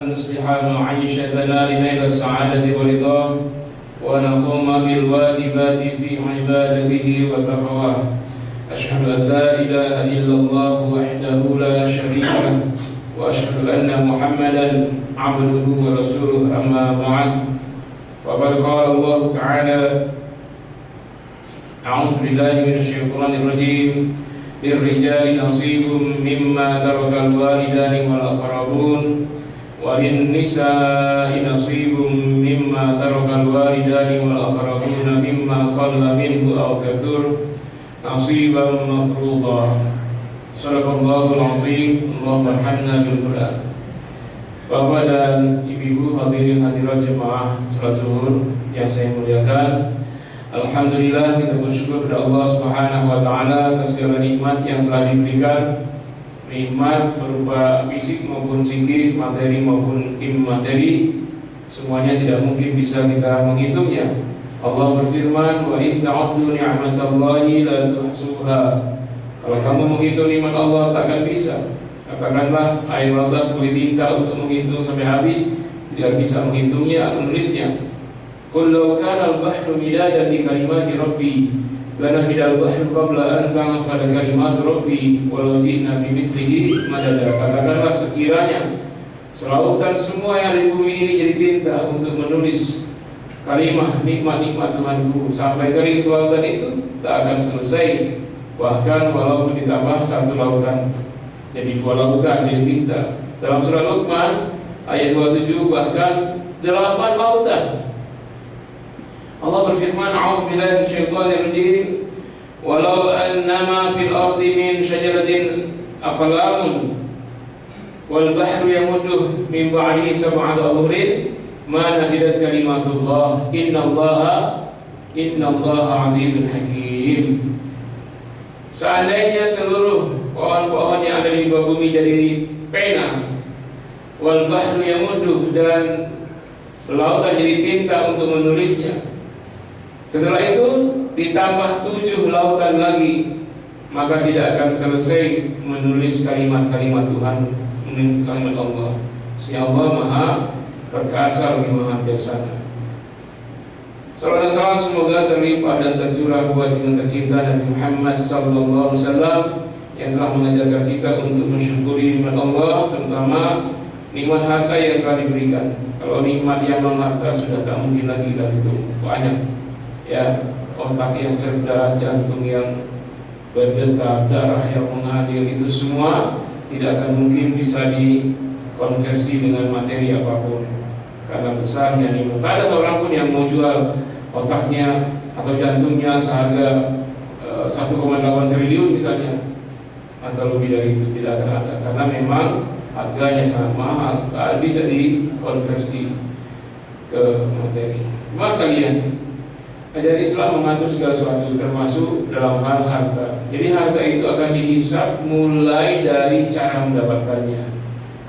نصلح معيشتنا لنيل السعادة والرضا ونقوم بالواجبات في عبادته وتقواه. أشهد أن لا إله إلا الله وحده لا شريك له وأشهد أن محمدا عبده ورسوله. أما بعد، فقد قال الله تعالى: أعوذ بالله من الشيطان الرجيم. للرجال نصيب مما ترك الوالدان والأقربون وللنساء نصيب مما ترك الوالدان والأقربون مما قل منه أو كثر نصيبا مفروضا. Sadaqallahul azim. Allahumma arhamna bil Qur'an. Bapak dan ibu hadirin hadirat jemaah salat zuhur yang saya muliakan, alhamdulillah kita bersyukur kepada Allah Subhanahu wa taala atas segala nikmat yang telah diberikan, nikmat berupa fisik maupun psikis, materi maupun immateri, semuanya tidak mungkin bisa kita menghitungnya. Allah berfirman, wa in ta'uddu ni'matallahi la tuhsuha. Kalau kamu menghitung nikmat Allah tak akan bisa. Katakanlah air lautan seperti tinta, untuk menghitung sampai habis tidak bisa menghitungnya, menulisnya. Qul law kana al-bahru midadan li kalimati rabbi lanafida al-bahru qabla an tanfada kalimatu rabbi walau ji'na bimithlihi madada. Katakanlah sekiranya selautan semua yang ada di bumi ini jadi tinta untuk menulis kalimah nikmat-nikmat Tuhanku, sampai kering selautan itu tak akan selesai. Bahkan walaupun ditambah satu lautan jadi dua lautan jadi tinta. Dalam surah Luqman ayat 27 bahkan 8 lautan. Allah berfirman, a'udzu billahi minasyaitonir rajim, walau annama fil ardi min syajaratin aqlamun wal bahru yamudduhu min ba'dihi sab'atu abhurin ma nafidat kalimatullah innallaha azizun hakim. Seandainya seluruh pohon-pohon yang ada di bawah bumi jadi pena, wal bahru yamudduhu, dan lautan jadi tinta untuk menulisnya, setelah itu ditambah 7 lautan lagi, maka tidak akan selesai menulis kalimat-kalimat Tuhan, kalimat Allah. Ya Allah Maha Perkasa lagi Maha Bijaksana. Salam dan salam semoga terlimpah dan tercurah buat junjungan tercinta Nabi Muhammad sallallahu alaihi wasallam yang telah mengajarkan kita untuk mensyukuri nikmat Allah, terutama nikmat harta yang telah diberikan. Kalau nikmat yang non-harta sudah tak mungkin lagi kita hitung. Banyak ya, otak yang cerdas, jantung yang berdetak, darah yang mengalir, itu semua tidak akan mungkin bisa dikonversi dengan materi apapun karena besarnya nikmat. Tak ada seorang pun yang mau jual otaknya atau jantungnya seharga 1,8 triliun misalnya, atau lebih dari itu, tidak akan ada, karena memang harganya sangat mahal, tak bisa dikonversi ke materi. Mas kalian, ajaran Islam mengatur segala sesuatu termasuk dalam hal harta. Jadi harta itu akan dihisab mulai dari cara mendapatkannya,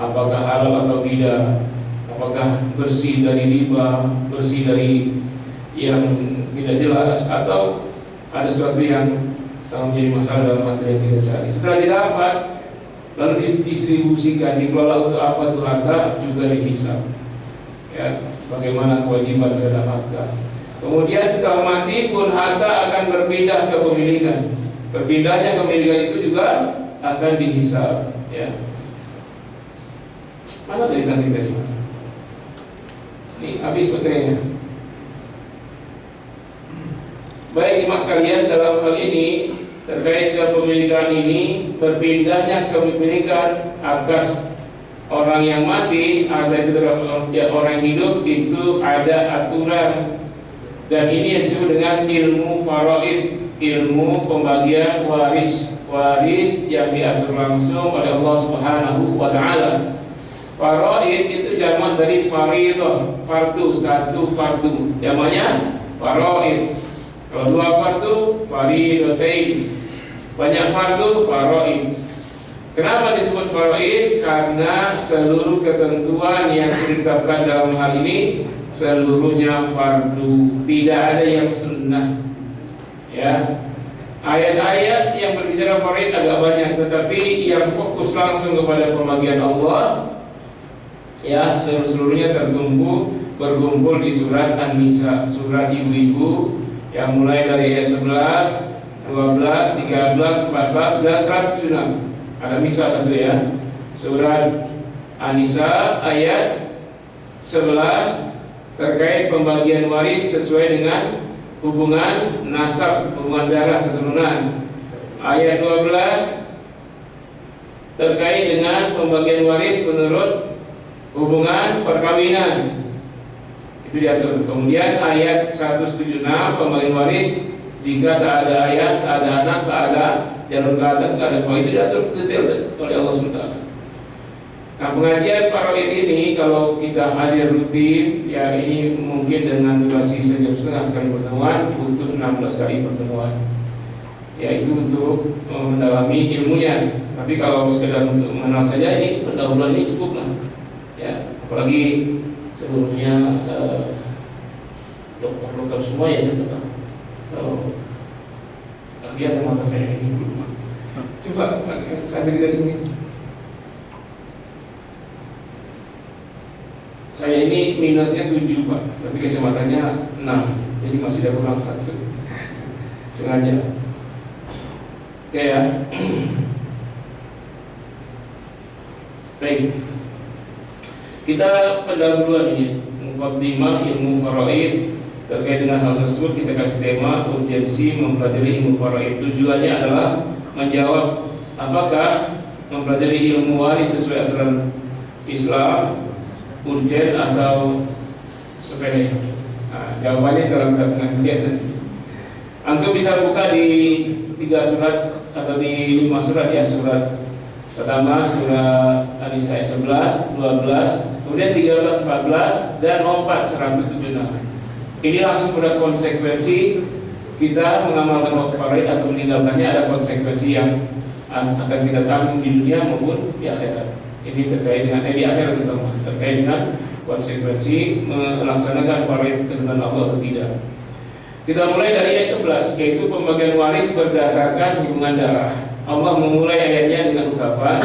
apakah halal atau tidak, apakah bersih dari riba, bersih dari yang tidak jelas, atau ada sesuatu yang menjadi masalah dalam harta yang tidak sehari. Setelah didapat lalu didistribusikan, dikelola untuk apa tuh harta, juga dihisab ya, bagaimana kewajiban terhadap harta. Kemudian setelah mati pun harta akan berpindah ke pemilikan. Berpindahnya kepemilikan itu juga akan dihisab ya. Mana tulisan tadi? Ini habis baterainya. Baik mas kalian, dalam hal ini terkait kepemilikan ini, berpindahnya kepemilikan atas orang yang mati, ada itu orang hidup, itu ada aturan. Dan ini yang disebut dengan ilmu faraid, ilmu pembagian waris yang diatur langsung oleh Allah Subhanahu wa taala. Faraid itu jamak dari faridah, fardu, satu fardu, jamaknya faraid. Kalau 2 fardu, faridatain. Banyak fardu, faraid. Kenapa disebut faraid? Karena seluruh ketentuan yang ditetapkan dalam hal ini seluruhnya fardu, tidak ada yang sunnah. Ya, ayat-ayat yang berbicara faraid agak banyak, tetapi yang fokus langsung kepada pembagian Allah ya seluruhnya berkumpul di surat An-Nisa, surat ibu-ibu yang mulai dari ayat 11, 12, 13, 14 dan 176. Ada misal satu ya. Surat An-Nisa ayat 11 terkait pembagian waris sesuai dengan hubungan nasab, hubungan darah keturunan. Ayat 12 terkait dengan pembagian waris menurut hubungan perkawinan. Itu diatur. Kemudian ayat 176 pembagian waris jika tak ada ayah, tak ada anak, tak ada jalur ke atas, tak ada bawah, itu diatur detail oleh Allah SWT. Nah, pengajian Faraid ini kalau kita hadir rutin, ya ini mungkin dengan durasi sejam setengah sekali pertemuan, butuh 16 kali pertemuan. Ya itu untuk mendalami ilmunya. Tapi kalau sekedar untuk mengenal saja, ini pendahuluan ini cukup lah. Ya, apalagi seluruhnya dokter semua ya saya. Kalau lihat mata saya ini dulu, coba saya cerita ini. Saya ini minusnya 7 Pak, tapi kacamatanya 6, jadi masih ada kurang 1 sengaja. Oke ya. Baik, kita pendahuluan ini muqaddimah ilmu faraid. Terkait dengan hal tersebut kita kasih tema urgensi mempelajari ilmu faraid. Tujuannya adalah menjawab apakah mempelajari ilmu waris sesuai aturan Islam urgen atau sepele. Nah, jawabannya dalam pengajian nanti. Antum bisa buka di 3 surat atau di 5 surat ya. Surat pertama surat An-Nisa 11, 12, kemudian 13, 14 dan 4 176. Ini langsung pada konsekuensi kita mengamalkan waktu faraid atau meninggalkannya, ada konsekuensi yang akan kita tanggung di dunia maupun di akhirat. Ini terkait dengan di akhirat terutama terkait dengan konsekuensi melaksanakan faraid ketentuan Allah atau tidak. Kita mulai dari ayat 11, yaitu pembagian waris berdasarkan hubungan darah. Allah memulai ayatnya dengan ucapan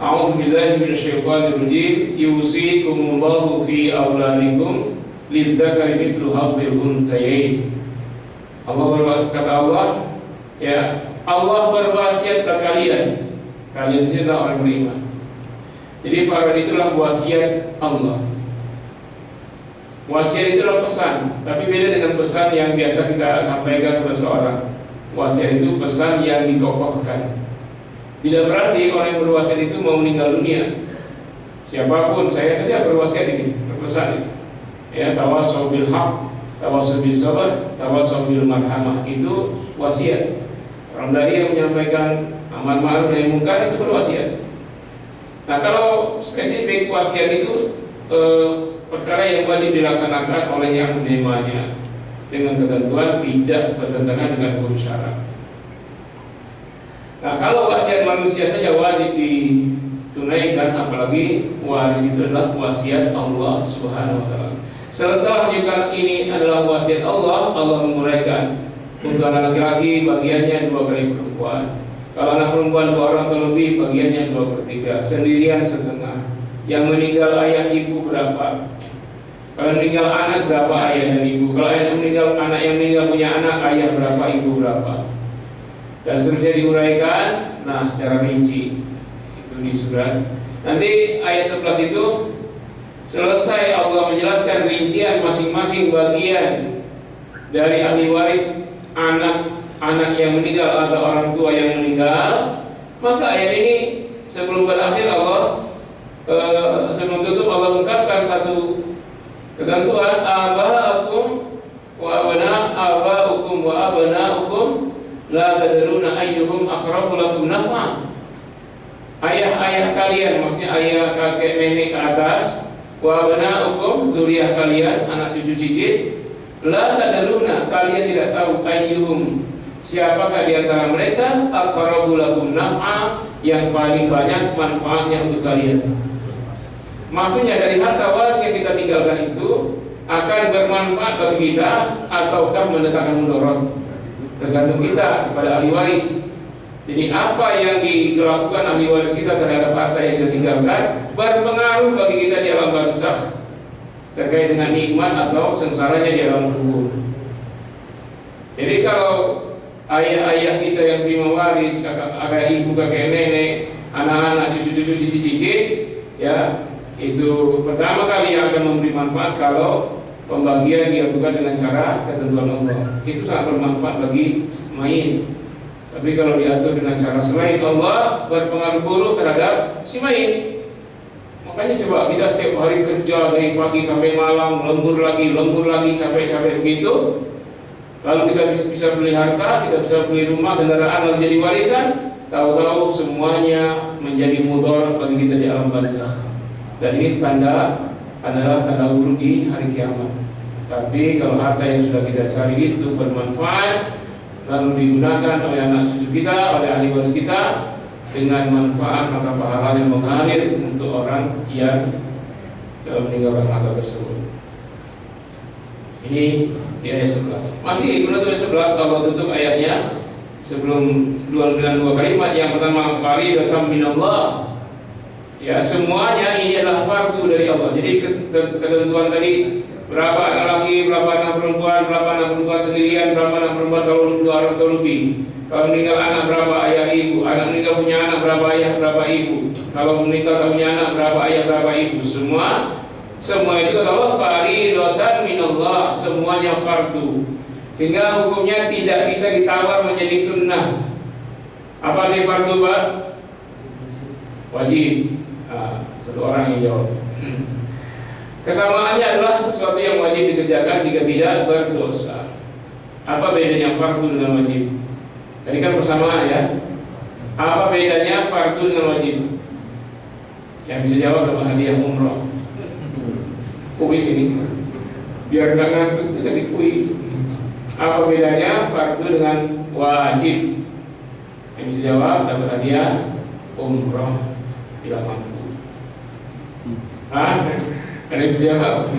A'udzubillahi minasyaitonirrajim yusikumullahu fi auladikum lidzakari mithlu hadzil unthayain. Kata Allah, ya Allah berwasiat kepada kalian. Kalian sini adalah orang beriman. Jadi faraid itulah wasiat Allah. Wasiat itulah pesan, tapi beda dengan pesan yang biasa kita sampaikan kepada seseorang. Wasiat itu pesan yang dikokohkan. Tidak berarti orang yang berwasiat itu mau meninggal dunia. Siapapun, saya saja berwasiat ini, berpesan ini. Ya, tawassaw bil haq, tawassaw bis sabr, tawassaw bil marhamah, itu wasiat. Orang dari yang menyampaikan amar ma'ruf nahi munkar itu berwasiat. Nah, kalau spesifik wasiat itu perkara yang wajib dilaksanakan oleh yang menerimanya dengan ketentuan tidak bertentangan dengan hukum syara. Nah, kalau wasiat manusia saja wajib ditunaikan, apalagi waris itu adalah wasiat Allah Subhanahu wa taala. Setelah menunjukkan ini adalah wasiat Allah, Allah menguraikan untuk anak laki-laki bagiannya 2 kali perempuan. Kalau anak perempuan 2 orang atau lebih bagiannya 2/3, sendirian setengah. Yang meninggal ayah ibu berapa? Kalau meninggal anak berapa ayah dan ibu? Kalau anak yang meninggal punya anak, ayah berapa, ibu berapa? Dan seterusnya diuraikan, nah secara rinci itu di surat. Nanti ayat 11 itu selesai Allah menjelaskan rincian masing-masing bagian dari ahli waris anak yang meninggal atau orang tua yang meninggal. Maka ayat ini sebelum berakhir sebelum tutup Allah ungkapkan satu ketentuan, aba'akum wa abna'ukum wa abna'ukum la tadruna ayyuhum aqrabu lakum naf'a. Ayah-ayah kalian, maksudnya ayah, kakek, nenek ke atas, wa abna'ukum, zuriyah kalian, anak cucu cicit, la tadruna, kalian tidak tahu ayyuhum, siapakah di antara mereka aqrabu lakum naf'a, yang paling banyak manfaatnya untuk kalian. Maksudnya dari harta waris yang kita tinggalkan itu akan bermanfaat bagi kita ataukah mendatangkan mudarat, tergantung kita kepada ahli waris. Jadi apa yang dilakukan ahli waris kita terhadap harta yang kita tinggalkan berpengaruh bagi kita di alam barzakh terkait dengan nikmat atau sengsaranya di alam kubur. Jadi kalau ayah-ayah kita yang terima waris, kakak ibu, kakek nenek, anak-anak, cucu-cucu, cicit-cicit, ya itu pertama kali yang akan memberi manfaat kalau pembagian dilakukan dengan cara ketentuan Allah. Itu sangat bermanfaat bagi mayit. Tapi kalau diatur dengan cara selain Allah berpengaruh buruk terhadap si mayit. Makanya coba kita setiap hari kerja dari pagi sampai malam, lembur lagi, capek-capek begitu. Lalu kita bisa beli harta, kita bisa beli rumah, kendaraan, lalu jadi warisan. Tahu-tahu semuanya menjadi mudarat bagi kita di alam barzakh. Dan ini adalah tanda buruk di hari kiamat. Tapi kalau harta yang sudah kita cari itu bermanfaat, lalu digunakan oleh anak cucu kita, oleh ahli waris kita dengan manfaat, maka pahalanya mengalir untuk orang yang meninggalkan harta tersebut. Ini di ayat 11. Masih menutup ayat 11, Allah tutup ayatnya sebelum dua kalimat. Yang pertama, fariidatan minallah. Ya, semuanya ini adalah fardu dari Allah. Jadi ketentuan tadi berapa anak laki, berapa anak perempuan sendirian, berapa anak perempuan kalau dua orang atau lebih. Kalau meninggal anak berapa ayah ibu, anak meninggal punya anak berapa ayah berapa ibu. Kalau meninggal tak punya anak berapa ayah berapa ibu. Semua itu kata Allah fariidatan minallah, semuanya fardu. Sehingga hukumnya tidak bisa ditawar menjadi sunnah. Apa sih fardu, Pak? Wajib. Satu orang yang jawab. Kesamaannya adalah sesuatu yang wajib dikerjakan jika tidak berdosa. Apa bedanya fardu dengan wajib? Tadi kan persamaan ya. Apa bedanya fardu dengan wajib? Yang bisa jawab dapat hadiah umroh. Kuis ini. Biar nggak ngantuk dikasih kuis. Apa bedanya fardu dengan wajib? Yang bisa jawab dapat hadiah umroh. Tidak mampu. Ada yang bisa jawab.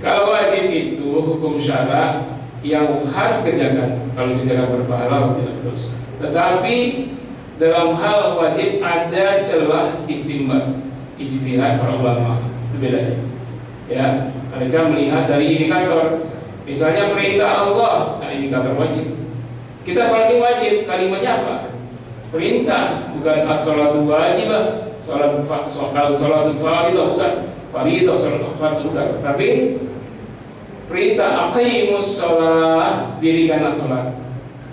Kalau wajib itu hukum syarak yang harus kerjakan. Kalau tidak berpahala tidak berdosa. Tetapi dalam hal wajib ada celah istimbat, ijtihad para ulama. Itu bedanya. Ya, mereka melihat dari indikator. Misalnya perintah Allah, nah indikator wajib. Kita sholat wajib, kalimatnya apa? Perintah, bukan as-sholatu wajibah. Kalau sholatul fardhu bukan fardhu, sholatul fardhu bukan. Tapi perintah aqimus sholat, dirikanlah sholat.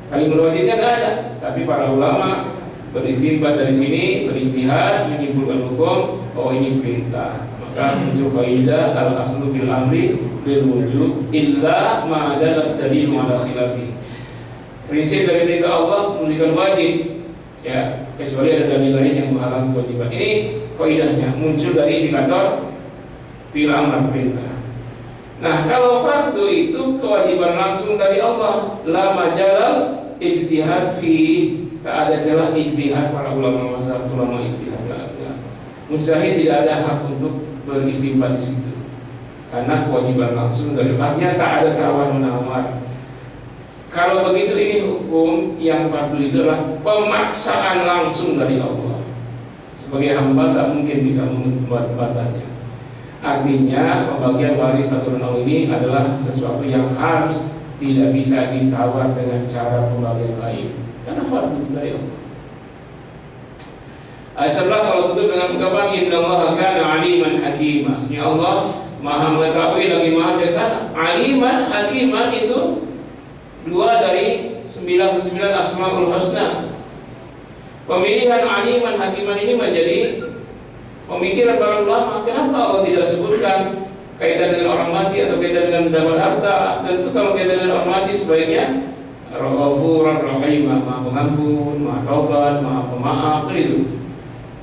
Kalimat wajibnya tidak ada. Tapi para ulama beristinbat dari sini, beristihad, menyimpulkan hukum. Oh ini perintah. Maka muncul kaidah al-aslu fil amri bil wujub illa ma dalat dalil ala khilafi. Prinsip dari perintah Allah menunjukkan wajib, ya, kecuali ada dalil lain yang menghalangi kewajiban. Ini kaidahnya muncul dari indikator fil amr, perintah. Nah, kalau fardu itu kewajiban langsung dari Allah, la majalal ijtihad fi, tak ada celah ijtihad para ulama mazhab, ulama ijtihad. Mujtahid tidak ada hak untuk beristimbat di situ. Karena kewajiban langsung dari Allah, tak ada tawar menawar. Kalau begitu ini hukum yang fardu itu adalah pemaksaan langsung dari Allah. Sebagai hamba tak mungkin bisa membatahnya. Artinya pembagian waris aturan Allah ini adalah sesuatu yang harus tidak bisa ditawar dengan cara pembagian lain. Karena fardu dari Allah. Ayat 11 Allah tutup dengan ungkapan innallaha kana aliman hakima. Maksudnya Allah Maha mengetahui lagi Maha bijaksana. Aliman hakiman itu dua dari 99 Asmaul Husna. Pemilihan aliman hakiman ini menjadi pemikiran para ulama. Kenapa Allah tidak sebutkan kaitan dengan orang mati atau kaitan dengan mendapat harta? Tentu kalau kaitan dengan orang mati sebaiknya Ghafurur Rahim, Maha Pengampun, Maha Taubat, Maha Pemaaf, itu.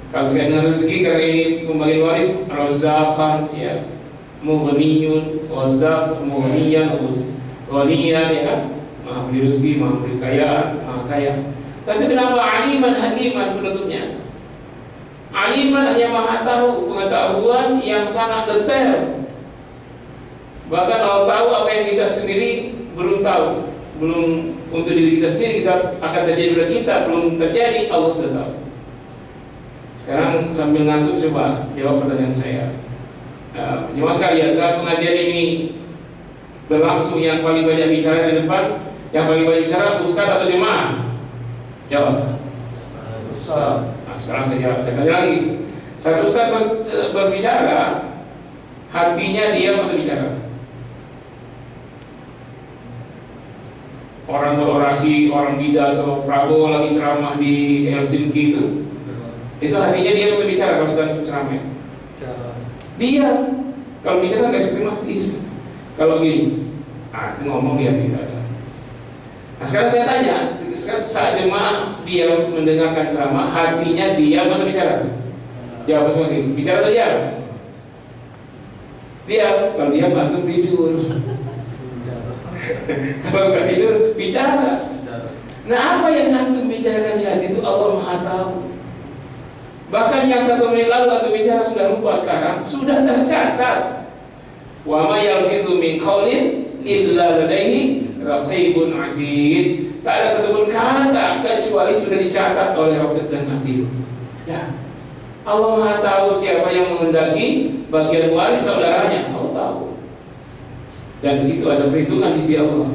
Kalau kaitan dengan rezeki, karena ini pembagian waris, Razzaqan, ya, Mughniyun, Wazzaq, Mughniyan, Ghaniyan, ya kan? Maha beri rezeki, Maha beri kekayaan, Maha kaya. Tapi kenapa aliman hakiman penutupnya? Aliman hanya Maha tahu, pengetahuan yang sangat detail. Bahkan Allah tahu apa yang kita sendiri belum tahu, belum untuk diri kita sendiri, kita akan terjadi pada kita, belum terjadi, Allah sudah tahu. Sekarang sambil ngantuk coba jawab pertanyaan saya. Jemaah sekalian, saat pengajian ini berlangsung, yang paling banyak bicara di depan, yang paling banyak bicara ustaz atau jemaah? Jawab. Ustaz. Nah, sekarang saya tanya lagi. Saat ustaz berbicara, hatinya diam atau bicara? Orang berorasi, orang pidato, Prabowo lagi ceramah di Helsinki itu hatinya diam atau bicara kalau sedang ceramah? Diam. Kalau bicara nggak sistematis. Kalau gini, itu ngomong dia tidak ada. Nah sekarang saya tanya, saat jemaah diam mendengarkan ceramah, hatinya diam atau bicara? Jawab masing-masing. Bicara atau diam? Diam. Kalau diam antum tidur. Kalau nggak tidur bicara. Nah apa yang antum bicarakan di hati itu Allah Maha tahu. Bahkan yang 1 menit lalu antum bicara sudah lupa, sekarang sudah tercatat. Wa ma yalfidhu min qaulin illa ladaihi raqibun atid. Tak ada satupun kata kecuali sudah dicatat oleh Raqib dan Atid. Ya. Allah Maha tahu siapa yang menghendaki bagian waris saudaranya. Allah tahu. Dan begitu ada perhitungan di sisi Allah.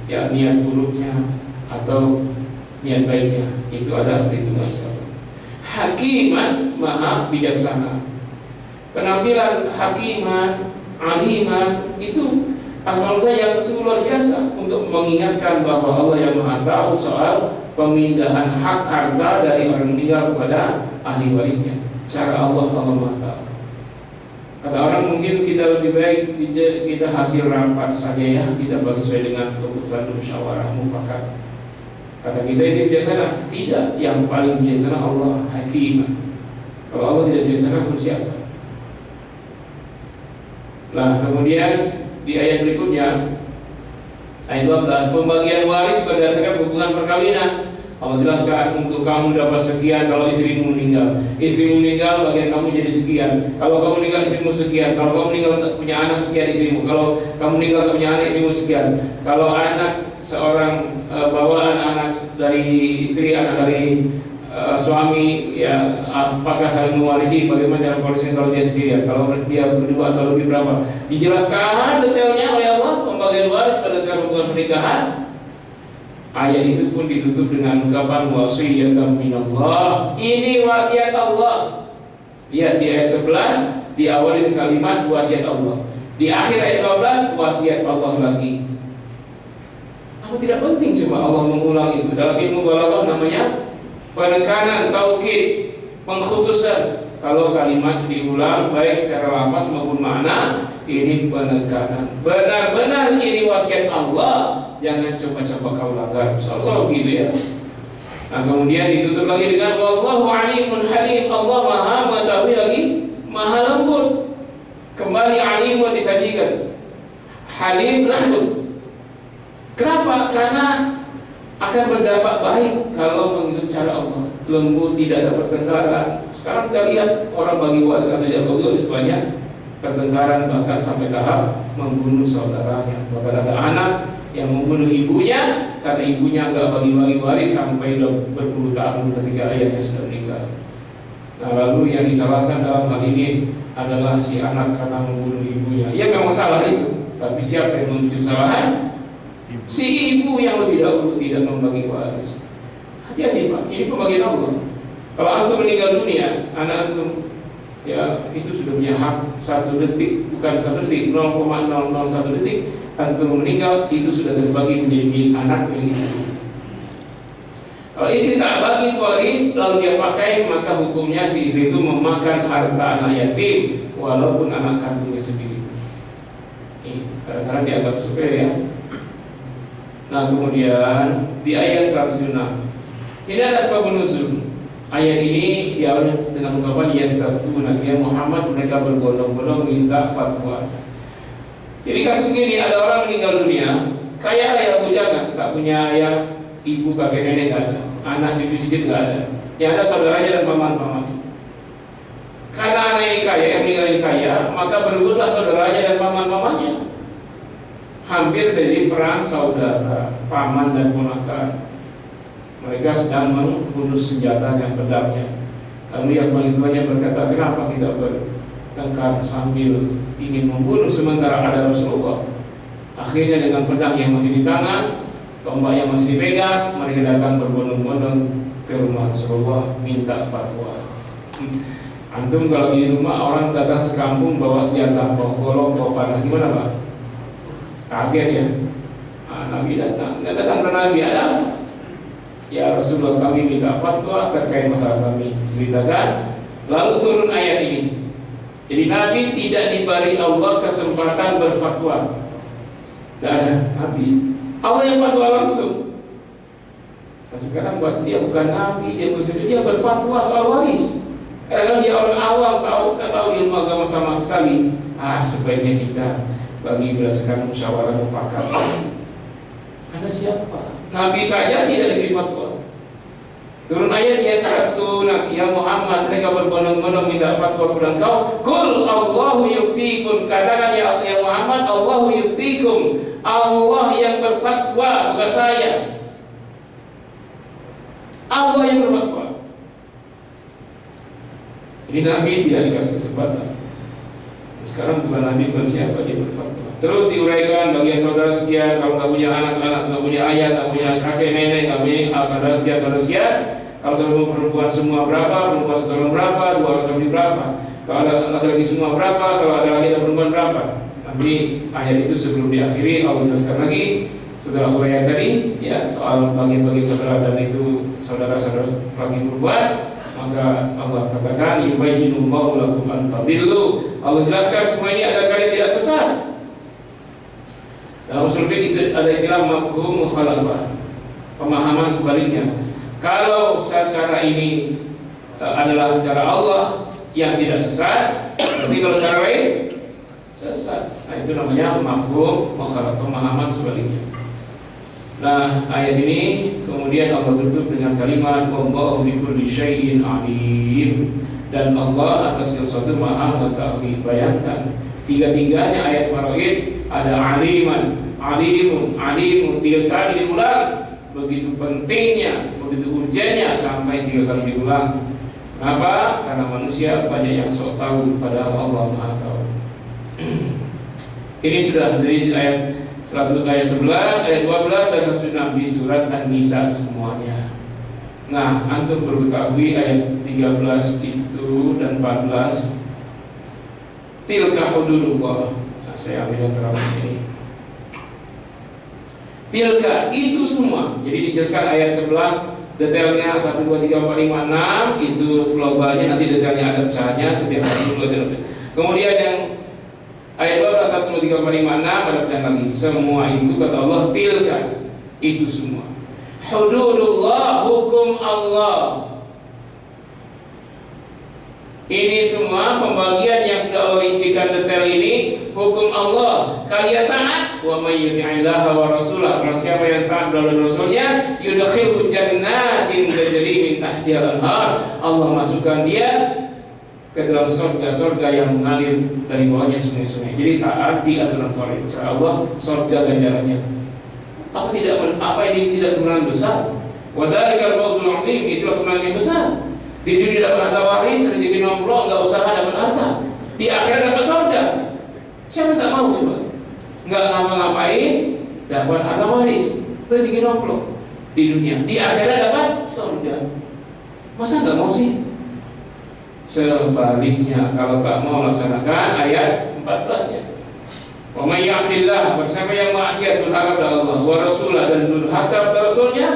Ya, niat buruknya atau niat baiknya, itu ada perhitungan Allah. Hakiman, maha bijaksana. Penampilan hakiman, aliman itu asmaul yang sungguh luar biasa untuk mengingatkan bahwa Allah yang Maha tahu soal pemindahan hak harta dari orang meninggal kepada ahli warisnya. Cara Allah Maha tahu. Kata orang mungkin kita lebih baik kita hasil rapat saja ya, kita bagi sesuai dengan keputusan musyawarah mufakat. Kata kita ini bijaksana, tidak. Yang paling bijaksana Allah Hakim. Kalau Allah tidak bijaksana, pun siapa? Nah kemudian di ayat berikutnya, ayat 12, pembagian waris berdasarkan hubungan perkawinan. Allah jelaskan, untuk kamu dapat sekian kalau istrimu meninggal. Istrimu meninggal, bagian kamu jadi sekian. Kalau kamu meninggal, istrimu sekian. Kalau kamu meninggal punya anak, sekian istrimu. Kalau kamu meninggal punya anak, istrimu sekian. Kalau anak seorang bawaan anak dari istri, anak dari suami, ya apakah saling mewarisi? Bagaimana cara mewarisi kalau dia sendirian? Kalau dia berdua atau lebih berapa? Dijelaskan detailnya oleh Allah pembagian waris berdasarkan hubungan pernikahan. Ayat itu pun ditutup dengan ungkapan wasiyatan minallah. Ini wasiat Allah. Lihat di ayat 11 diawali dengan kalimat wasiat Allah. Di akhir ayat 12 wasiat Allah lagi. Apa tidak penting coba Allah mengulang itu? Dalam ilmu balaghah namanya penekanan, taukid, pengkhususan. Kalau kalimat diulang baik secara lafaz maupun makna, ini penekanan. Benar-benar ini wasiat Allah. Jangan coba-coba kau langgar. Soal-soal gitu ya. Nah kemudian ditutup lagi dengan wallahu alimun halim. Allah Maha mengetahui lagi, Maha lembut. Kembali alimun disajikan, halim lembut. Kenapa? Karena akan berdampak baik kalau mengikut cara Allah. Lembut, tidak ada pertengkaran. Sekarang kita lihat orang bagi waris atau tidak bagi waris banyak pertengkaran, bahkan sampai tahap membunuh saudaranya. Bahkan ada anak yang membunuh ibunya karena ibunya nggak bagi-bagi waris sampai berpuluh tahun ketika ayahnya sudah meninggal. Nah lalu yang disalahkan dalam hal ini adalah si anak karena membunuh ibunya. Ya memang salah itu, tapi siapa yang menuju kesalahan? Si ibu yang lebih dahulu tidak membagi waris. Hati-hati Pak, ini pembagian Allah. Kalau antum meninggal dunia, anak antum ya itu sudah punya hak 1 detik, bukan 1 detik, 0,001 detik. Antum meninggal itu sudah terbagi menjadi milik anak yang istri. Kalau istri tak bagi waris lalu dia pakai, maka hukumnya si istri itu memakan harta anak yatim walaupun anak kandungnya sendiri. Ini kadang-kadang dianggap sepele ya. Nah kemudian di ayat 176 ini ada sebab nuzul. Ayat ini diawali dengan ungkapan yastaftuna ya Muhammad, mereka berbondong-bondong minta fatwa. Jadi kasus ini ada orang meninggal dunia, kaya raya bujangan, tak punya ayah, ibu, kakek nenek nggak ada, anak cucu cicit nggak ada, yang ada saudaranya dan paman-pamannya. Karena anak ini kaya, yang meninggal ini kaya, maka berebutlah saudaranya dan paman-pamannya. hampir terjadi perang saudara, paman dan ponakan. Mereka sedang menghunus senjata dan pedangnya. Lalu yang paling tuanya berkata, kenapa kita bertengkar sambil ingin membunuh sementara ada Rasulullah? Akhirnya dengan pedang yang masih di tangan, tombak yang masih dipegang, mereka datang berbondong-bondong ke rumah Rasulullah minta fatwa. Antum kalau di rumah orang datang sekampung bawa senjata, bawa golok, bawa panah, gimana Pak? Kaget ya. Nabi datang ke Nabi, ada ya Rasulullah, kami minta fatwa terkait masalah kami, ceritakan. Lalu turun ayat ini. Jadi Nabi tidak diberi Allah kesempatan berfatwa. Tidak ada Nabi, Allah yang fatwa langsung. Nah, sekarang buat dia bukan Nabi, dia berfatwa soal waris. Karena dia orang awam, tak tahu ilmu agama sama sekali. Sebaiknya kita bagi berdasarkan musyawarah mufakat. Ada siapa? Nabi saja tidak diberi fatwa. Turun ayat ya satu, ya Muhammad, mereka berbondong-bondong minta fatwa kepada engkau. Qul Allahu yuftikum, katakan ya Muhammad, Allahu yuftikum, Allah yang berfatwa, bukan saya. Allah yang berfatwa. Jadi Nabi tidak dikasih kesempatan. Sekarang bukan Nabi, bersiapa dia berfatwa. Terus diuraikan bagi saudara sekian, kalau nggak punya anak, nggak punya ayah, nggak punya kakek nenek, nggak punya saudara sekian. Kalau saudara perempuan semua berapa, perempuan satu orang berapa, dua orang lebih berapa. Kalau ada laki-laki semua berapa, kalau ada laki dan perempuan berapa. Nanti ayat itu sebelum diakhiri Allah jelaskan lagi setelah uraian tadi ya soal bagi-bagi saudara dan itu saudara-saudara laki perempuan. Maka Allah katakan yubayyinullahu lakum an tadillu. Allah jelaskan semua ini agar kalian tidak sesat. Dalam usul fiqh itu ada istilah mafhum mukhalafah, pemahaman sebaliknya. Kalau cara ini adalah cara Allah yang tidak sesat, berarti kalau cara lain sesat. Nah, itu namanya mafhum mukhalafah, pemahaman sebaliknya. Nah, ayat ini kemudian Allah tutup dengan kalimat wallahu bikulli syai'in alim, dan Allah atas sesuatu maha mengetahui. Bayangkan tiga-tiganya ayat faraid ada aliman, alimun, alimun, 3 kali diulang. Begitu pentingnya, begitu urgennya sampai 3 kali diulang. Kenapa? Karena manusia banyak yang sok tahu padahal Allah maha tahu. Ini sudah dari ayat 11, ayat 12 dan 106 di surat An-Nisa semuanya. Nah, antum perlu ketahui ayat 13 itu dan 14. Tilka hududullah. Nah, saya ambil yang terakhir ini. Tilka itu semua. Jadi dijelaskan ayat 11 detailnya 1 2 3 4 5 6 itu globalnya, nanti detailnya ada pecahannya setiap 1 2 3. Kemudian yang ayat 12 1 2 3 4 5 6 ada pecahan lagi. Semua itu kata Allah tilka itu semua. Hududullah, hukum Allah. Ini semua pembagian yang sudah Allah rincikan detail ini, hukum Allah. Kalian taat, wa may yuti'illaha wa rasulah. Barang siapa yang taat kepada Rasulnya, yudkhilhu jannatin tajri min tahtiha al-anhar. Allah masukkan dia ke dalam surga-surga yang mengalir dari bawahnya sungai-sungai. Jadi taati aturan Tuhan. Insya Allah surga ganjarannya. Apa ini tidak kemenangan besar? Wa dzalikal fawzul 'azim, itulah kemenangan yang besar. Di dunia dapat harta waris, rezeki nomplok, nggak usaha dapat harta. Di akhirat dapat surga. Siapa tak mau coba? Nggak ngapa-ngapain, dapat harta waris, rezeki nomplok di dunia. Di akhirat dapat surga. Masa nggak mau sih? Sebaliknya, kalau tak mau laksanakan ayat 14-nya. Wa may ya'sillah, bersama yang maksiat durhaka kepada Allah, wa rasulah, dan durhaka kepada Rasulnya,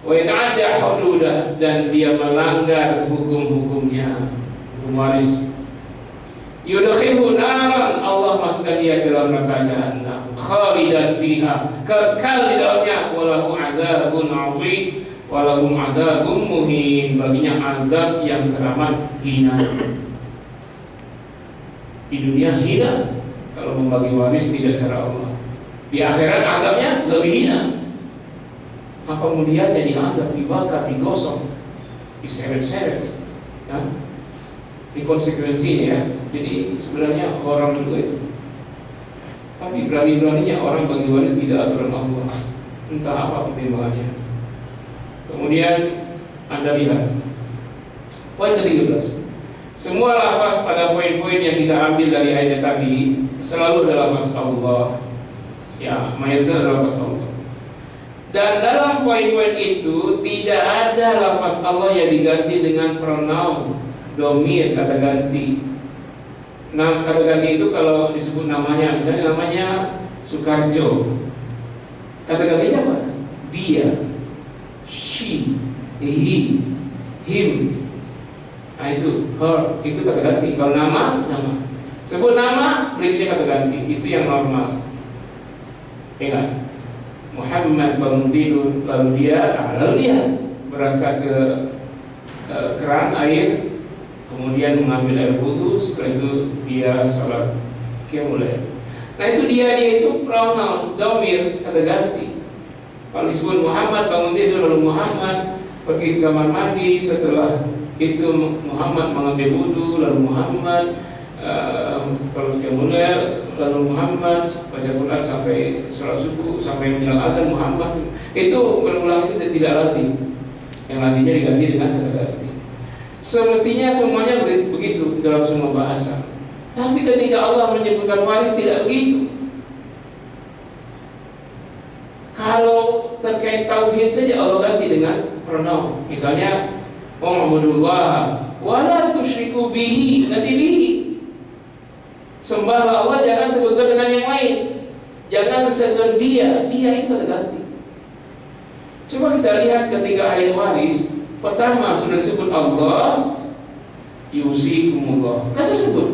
wa yata'adda hududah, dan dia melanggar hukum-hukumnya, hukum waris, yudkhilhu naran, Allah masukkan dia ke dalam neraka jahanam, khalidan fiha, kekal di dalamnya, walahu adzabun 'azim, walahum adzabun muhin, baginya azab yang teramat hina. Di dunia hina kalau membagi waris tidak cara Allah. Di akhirat azabnya lebih hina. Maka kemudian jadi azab, dibakar, digosok, diseret-seret, ya. Ini konsekuensinya ya. Jadi sebenarnya orang dulu itu Tapi berani-beraninya orang bagi waris tidak aturan Allah. Entah apa pertimbangannya. Kemudian Anda lihat poin ke-13. Semua lafaz pada poin-poin yang kita ambil dari ayat tadi selalu adalah lafaz Allah. Ya, mayoritas adalah lafaz Allah. Dan dalam poin-poin itu tidak ada lafaz Allah yang diganti dengan pronoun domir, kata ganti. Nah, kata ganti itu kalau disebut namanya, misalnya namanya Sukarjo, kata gantinya apa? Dia, she, he, him. Nah itu, her, itu kata ganti. Kalau nama, nama. Sebut nama, berikutnya kata ganti. Itu yang normal. Ingat, Muhammad bangun tidur, lalu dia berangkat ke keran air, kemudian mengambil air wudu. Setelah itu dia sholat qiyamul. Nah itu dia itu pronoun domir, kata ganti. Kalau disebut Muhammad bangun tidur, lalu Muhammad pergi ke kamar mandi, setelah itu Muhammad mengambil wudu, lalu Muhammad kalau qiyamul, lalu Muhammad baca Quran sampai sholat subuh, sampai menjelang azan Muhammad. Itu berulang itu tidak lazim. Yang lazimnya diganti dengan kata ganti. Semestinya semuanya begitu dalam semua bahasa. Tapi ketika Allah menyebutkan waris tidak begitu. Kalau terkait tauhid saja Allah ganti dengan pronoun. Misalnya U'budullah wa la tusyriku bihi, ganti bihi. Sembahlah Allah, jangan sebutkan dengan yang lain. Jangan sebutkan dia itu kata ganti. Coba kita lihat ketika ayat waris pertama sudah disebut Allah, yusikumullah. Kasih sebut.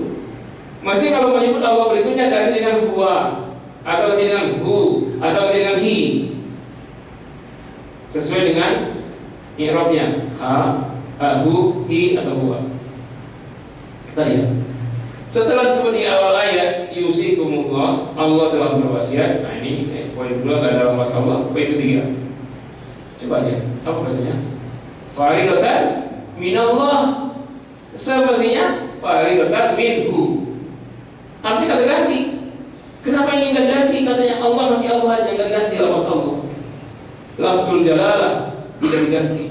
Mesti kalau menyebut Allah berikutnya ganti dengan huwa, atau dengan hu, atau dengan hi. Sesuai dengan i'rabnya, hu, hi, atau huwa. Kita lihat. Setelah disebut di awal ayat yusikumullah, Allah telah berwasiat. Nah ini poin kedua, gak ada lafaz Allah. Poin ketiga, coba lihat apa bahasanya. Faridatan minallah, semestinya faridatan minhu. Artinya kata ganti. Kenapa ini nggak ganti? Katanya Allah masih Allah, jangan ganti lafaz Allah. Lafzul jalalah tidak diganti.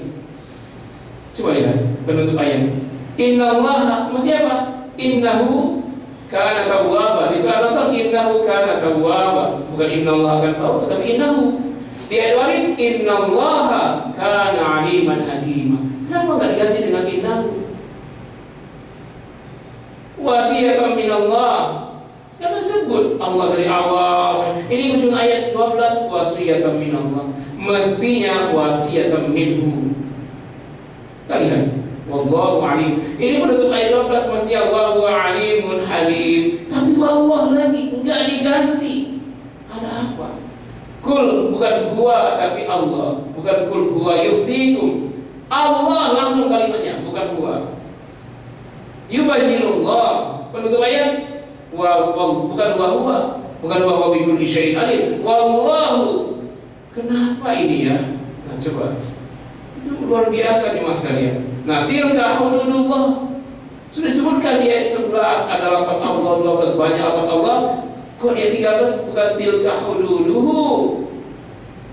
Coba lihat penutup ayat. Innallaha, mesti apa? Innahu kana tawwaba. Di surah Nasr innahu kana tawwaba, bukan innallaha kana tawwaba, tapi innahu. Di ayat waris innallaha kana aliman hakima. Kenapa nggak diganti dengan innahu? Wasiyatan minallah. Jangan sebut Allah dari awal. Ini ujung ayat 12, wasiyatan minallah. Mestinya wasiyatan minhu. Kita lihat, wallahu alim. Ini penutup ayat 12, mestinya wallahu alimun halim. Tapi wallah lagi enggak diganti. Ada apa? Kul, bukan huwa tapi Allah. Bukan kul huwa yuftikum. Allah langsung kalimatnya, bukan huwa. Yubayyinullah. Penutup ayat bukan huwa, bukan huwa bikulli syai'in alim. Wallahu. Kenapa ini ya? Nah, coba. Itu luar biasa nih Mas kalian. Nah, tilka hududullah. Sudah disebutkan di ayat 11 ada lafaz Allah, 12 banyak lafaz Allah. Kok di ayat 13 bukan tilka hududuhu,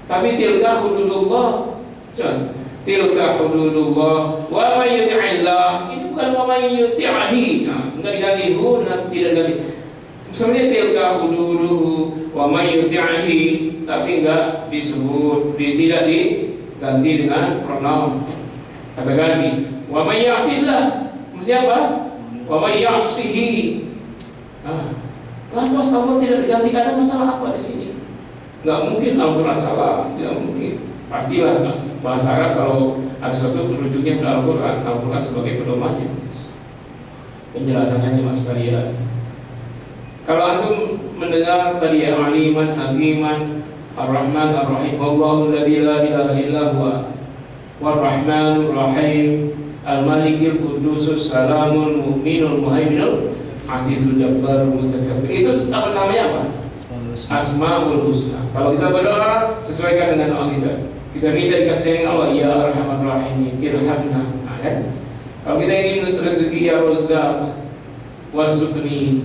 tapi tilka hududullah. Coba. Tilka hududullah wa may yuti'illah. Ini bukan wa may yuti'ahi. Nah, enggak diganti hu dan tidak diganti. Sebenarnya tilka hududuhu wa may yuti'ahi, tapi enggak disebut, tidak diganti dengan pronoun. Kata ganti wa may ya'sillah. Mesti apa? Wa may ya'sihi. Nah, lafaz Allah tidak diganti. Ada masalah apa di sini? Enggak mungkin Al-Qur'an salah, tidak mungkin. Pastilah bahasa Arab kalau ada sesuatu merujuknya pada Al-Quran, Al-Quran sebagai pedomannya. Penjelasannya mas sekalian. Kalau antum mendengar tadi ya aliman, hakiman, ar-Rahman, ar-Rahim, Allahu alladzi la ilaha illa huwa, war-Rahmanur Rahim, al-Malikul Qudusus Salamul Mu'minul Muhaiminul Azizul Jabbarul Mutakabbir. Itu apa namanya apa? Asmaul Husna. Kalau kita berdoa sesuaikan dengan doa kita. Kita minta dikasih dengan Allah, ya Arhamar Rahimin, irhamna. Nah, kan? Kalau kita ingin rezeki ya Razzaq, warzuqni,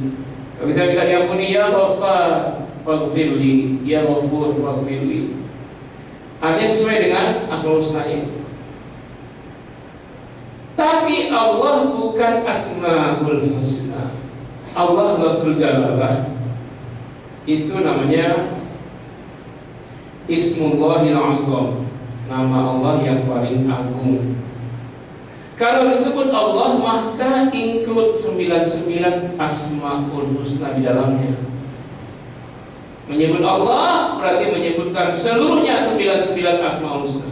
Kalau kita minta diampuni, ya Ghaffar faghfirli, ya Ghafur faghfirli. Artinya sesuai dengan Asmaul Husna-nya. Tapi Allah bukan Asmaul Husna. Allah Lafzul Jalalah itu namanya Ismullahil Azam, nama Allah yang paling agung. Kalau disebut Allah maka include 99 Asmaul Husna di dalamnya. Menyebut Allah berarti menyebutkan seluruhnya 99 Asmaul Husna.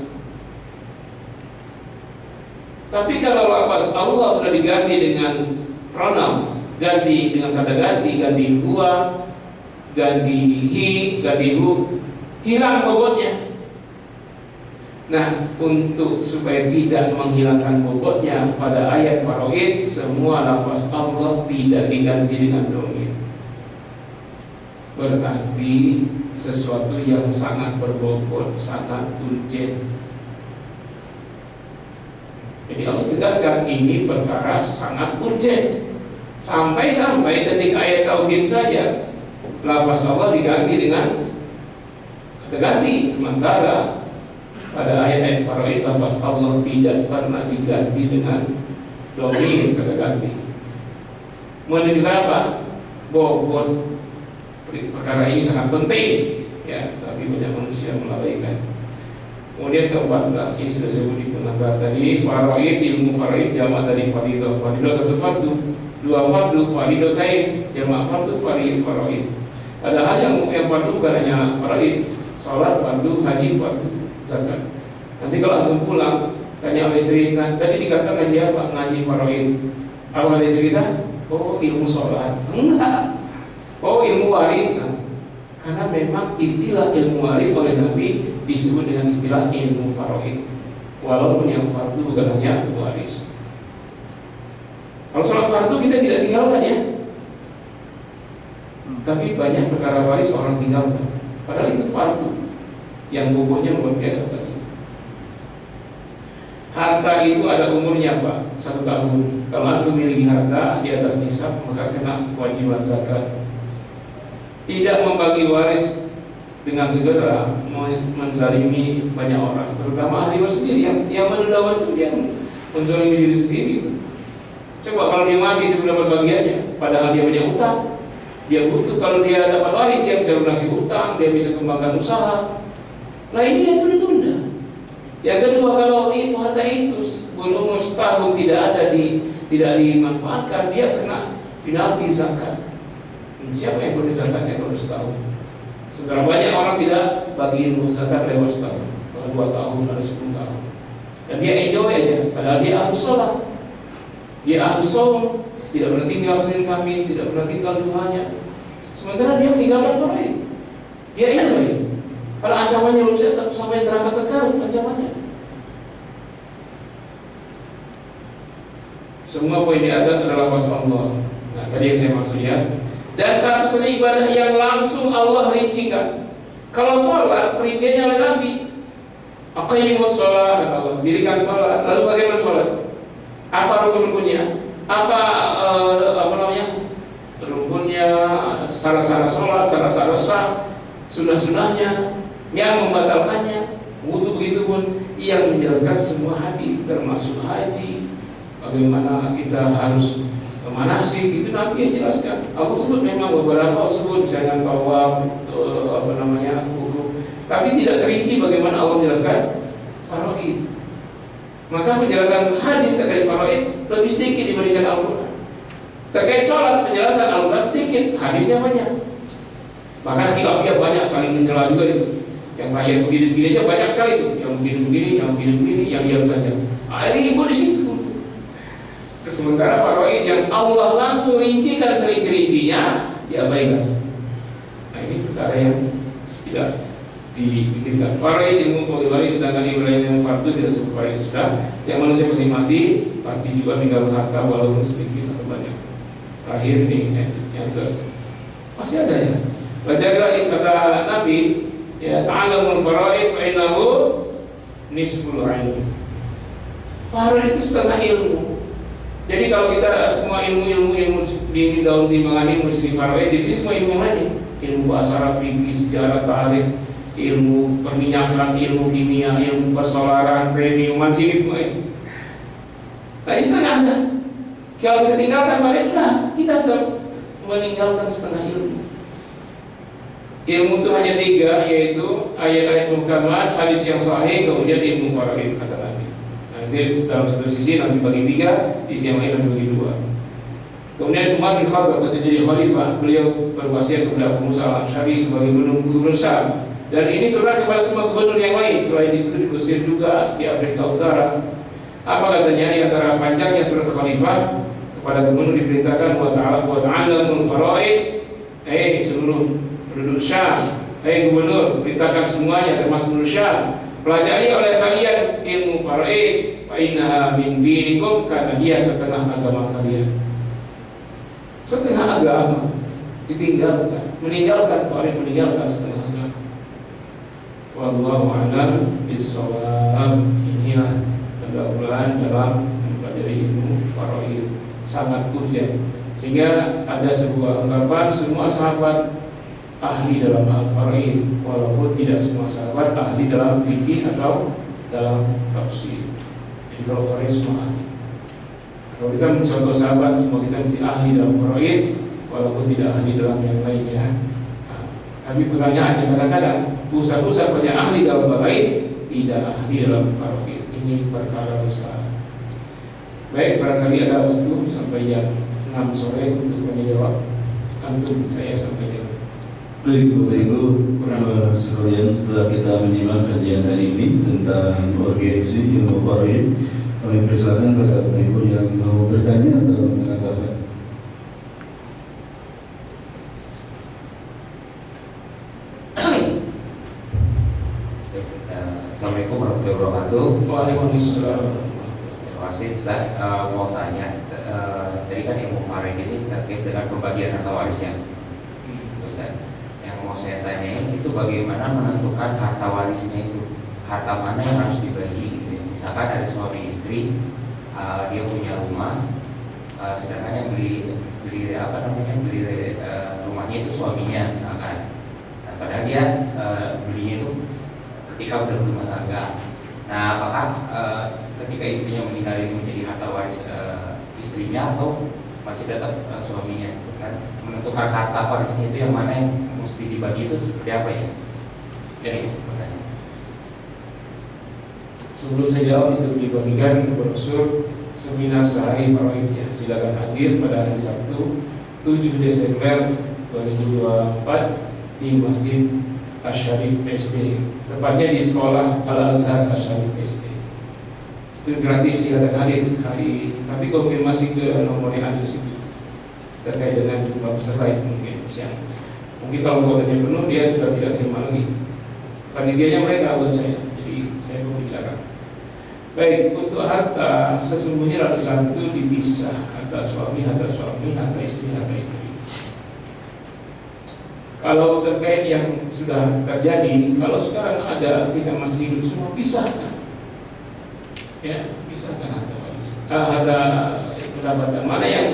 Tapi kalau lafaz Allah sudah diganti dengan pronoun, ganti dengan kata ganti huwa, ganti hi, ganti hu, hilang bobotnya. Nah, untuk supaya tidak menghilangkan bobotnya pada ayat faraid, semua lafaz Allah tidak diganti dengan dhamir. Berarti sesuatu yang sangat berbobot, sangat urgent. Jadi Allah tegaskan ini perkara sangat urgent. Sampai-sampai ketika ayat tauhid saja lafaz Allah diganti dengan kata ganti, sementara pada ayat-ayat faraid lafaz Allah tidak pernah diganti dengan dhamir kata ganti. Menunjukkan apa? Bobot perkara ini sangat penting, ya, tapi banyak manusia melalaikan. Kemudian ke-14 ini sudah saya sebut di pengantar tadi, faraid, ilmu faraid jamak tadi faridah, faridah satu fardu, dua fardu, faridatain, jamak fardu, faraid. Padahal yang fardu bukan hanya faraid, salat fardu, haji fardu, zakat. Nanti kalau antum pulang tanya sama istri, nah, tadi dikatakan ngaji apa? Ngaji faraid. Apa kata istri kita? Oh, ilmu salat. Enggak. Oh, ilmu waris. Nah, karena memang istilah ilmu waris oleh Nabi disebut dengan istilah ilmu faraid. Walaupun yang fardu bukan hanya waris. Kalau salat fardu kita tidak tinggalkan ya. Tapi banyak perkara waris orang tinggalkan. Padahal itu fardu yang bobotnya luar biasa tadi. Harta itu ada umurnya Pak, 1 tahun. Kalau antum memiliki harta di atas nisab maka kena kewajiban zakat. Tidak membagi waris dengan segera menzalimi banyak orang, terutama ahli waris sendiri yang menunda waris itu dia menzalimi diri sendiri. Coba kalau dia mati sebelum dapat bagiannya, padahal dia punya utang, dia butuh. Kalau dia dapat waris dia bisa lunasi utang, dia bisa kembangkan usaha. Nah ini dia tunda-tunda. Yang kedua, kalau itu harta itu belum setahun tidak dimanfaatkan, dia kena penalti zakat. Siapa yang boleh zakatnya kalau setahun? Seberapa banyak orang tidak bagiin zakat lewat setahun, kalau 2 tahun, ada 10 tahun. Dan dia enjoy aja, padahal dia harus sholat, dia harus saum, tidak pernah tinggal Senin Kamis, tidak pernah tinggal duhanya. Sementara dia meninggalkan faraid, dia enjoy. Kalau ancamannya belum sampai neraka kekal, ancamannya. Semua poin di atas adalah kuasa Allah. Nah, tadi yang saya maksud ya. Dan satu-satunya ibadah yang langsung Allah rincikan. Kalau sholat, perinciannya oleh Nabi. Aqimus sholat, kata Allah, dirikan sholat. Lalu bagaimana sholat? Apa rukun-rukunnya? Apa namanya? Rukunnya, syarat-syarat sholat, syarat-syarat sah, sunnah-sunnahnya, yang membatalkannya, wudu begitu pun, yang menjelaskan semua hadis termasuk haji. Bagaimana kita harus manasik itu Nabi yang jelaskan. Aku sebut memang beberapa sebut misalnya tawaf, hukum, tapi tidak serinci bagaimana Allah menjelaskan faraid. Maka penjelasan hadis terkait faraid lebih sedikit dibandingkan Al-Quran. Terkait sholat penjelasan Al-Quran sedikit, hadisnya banyak. Maka khilafiyah banyak saling mencela juga itu. Yang terakhir begini-begini aja banyak sekali itu. Yang begini-begini, yang begini-begini, yang diam saja. Ini ibu di situ. Sementara faraid yang Allah langsung rincikan serinci-rincinya diabaikan. Nah ini perkara yang tidak dipikirkan. Faraid ilmu waris, sedangkan ibadah yang fardu tidak sebut faraid sudah. Setiap manusia pasti mati, pasti juga meninggalkan harta walaupun sedikit atau banyak. Terakhir ini yang pasti ada ya. Belajarlah kata Nabi, ya ta'alamul faraid fa innahu nisful ilm. Faraid itu setengah ilmu. Jadi kalau kita semua ilmu di dalam timbangan ilmu di faraid, di sini semua ilmu yang lain, ilmu bahasa Arab, fikih, sejarah, tarikh, ilmu perminyakan, ilmu kimia, ilmu persolaran, premium, sini semua ini. Nah, ini setengah ada. Kalau kita tinggalkan balik, kita akan meninggalkan setengah ilmu. Ilmu itu hanya 3, yaitu ayat-ayat muhkamat, hadis yang sahih, kemudian ilmu faraid kata Nabi. Nanti dalam satu sisi Nabi bagi 3, di sisi yang lain Nabi bagi 2. Kemudian Umar bin Khattab ketika jadi khalifah, beliau berwasiat kepada Abu Musa al-Asy'ari sebagai gubernur Syam. Dan ini surat kepada semua gubernur yang lain, selain di situ di Mesir juga, di Afrika Utara. Apa katanya? Di antara panjangnya surat khalifah, kepada gubernur diperintahkan wa ta'allamul faraid, seluruh penduduk Syam, gubernur, perintahkan semuanya termasuk penduduk Syam, pelajari oleh kalian ilmu faraid, fa innaha min dinikum, karena dia setengah agama kalian. Setengah agama ditinggalkan, meninggalkan faraid, meninggalkan setengah agama. Wallahu a'lam bishawab. Inilah mudah-mudahan dalam mempelajari ilmu faraid sangat urgent, sehingga ada sebuah anggapan semua sahabat ahli dalam al-faraid, walaupun tidak semua sahabat ahli dalam fikih atau dalam tafsir. Jadi kalau faraid semua ahli. Kalau kita mencontoh sahabat, semua kita mesti ahli dalam faraid, walaupun tidak ahli dalam yang lainnya. Nah, tapi pertanyaannya kadang-kadang pusat-pusat banyak ahli dalam faraid, tidak ahli dalam faraid. Ini perkara besar. Baik, barangkali ada waktu sampai jam 6 sore untuk menjawab. Antum saya sampai jam. Baik, Bapak Ibu sekalian, setelah kita menyimak kajian hari ini tentang urgensi ilmu faraid, kami persilakan kepada Bapak Ibu yang mau bertanya atau menambahkan. Assalamualaikum warahmatullahi wabarakatuh. Waalaikumsalam. Terima kasih. Mau tanya, tadi kan ilmu faraid ini terkait dengan pembagian harta warisnya, Ustaz. Mau saya tanyain itu bagaimana menentukan harta warisnya itu, harta mana yang harus dibagi gitu ya. Misalkan ada suami istri, dia punya rumah, sedangkan yang beli rumahnya itu suaminya misalkan. Nah, padahal dia belinya itu ketika udah berumah tangga. Nah, apakah ketika istrinya meninggal ini menjadi harta waris istrinya atau masih tetap suaminya? Kan menentukan harta warisnya itu yang mana yang mesti dibagi itu seperti apa ya? Jadi pertanyaan. Sebelum saya jawab, itu dibagikan brosur seminar sehari faraid ya. Silakan hadir pada hari Sabtu 7 Desember 2024 di Masjid Asy-Syarif SD, tepatnya di Sekolah Al-Azhar Asy-Syarif SD. Itu gratis, silakan hadir hari. Tapi konfirmasi ke nomor yang ada di situ terkait dengan jumlah peserta itu mungkin siang. Mungkin kalau kuotanya penuh dia sudah tidak terima lagi. Panitianya mereka buat saya, jadi saya berbicara. Baik, untuk harta sesungguhnya rata-rata itu dipisah, harta suami, harta istri, harta istri. Kalau terkait yang sudah terjadi, kalau sekarang ada kita masih hidup semua pisahkan, ya pisahkan harta waris, harta pendapatan mana yang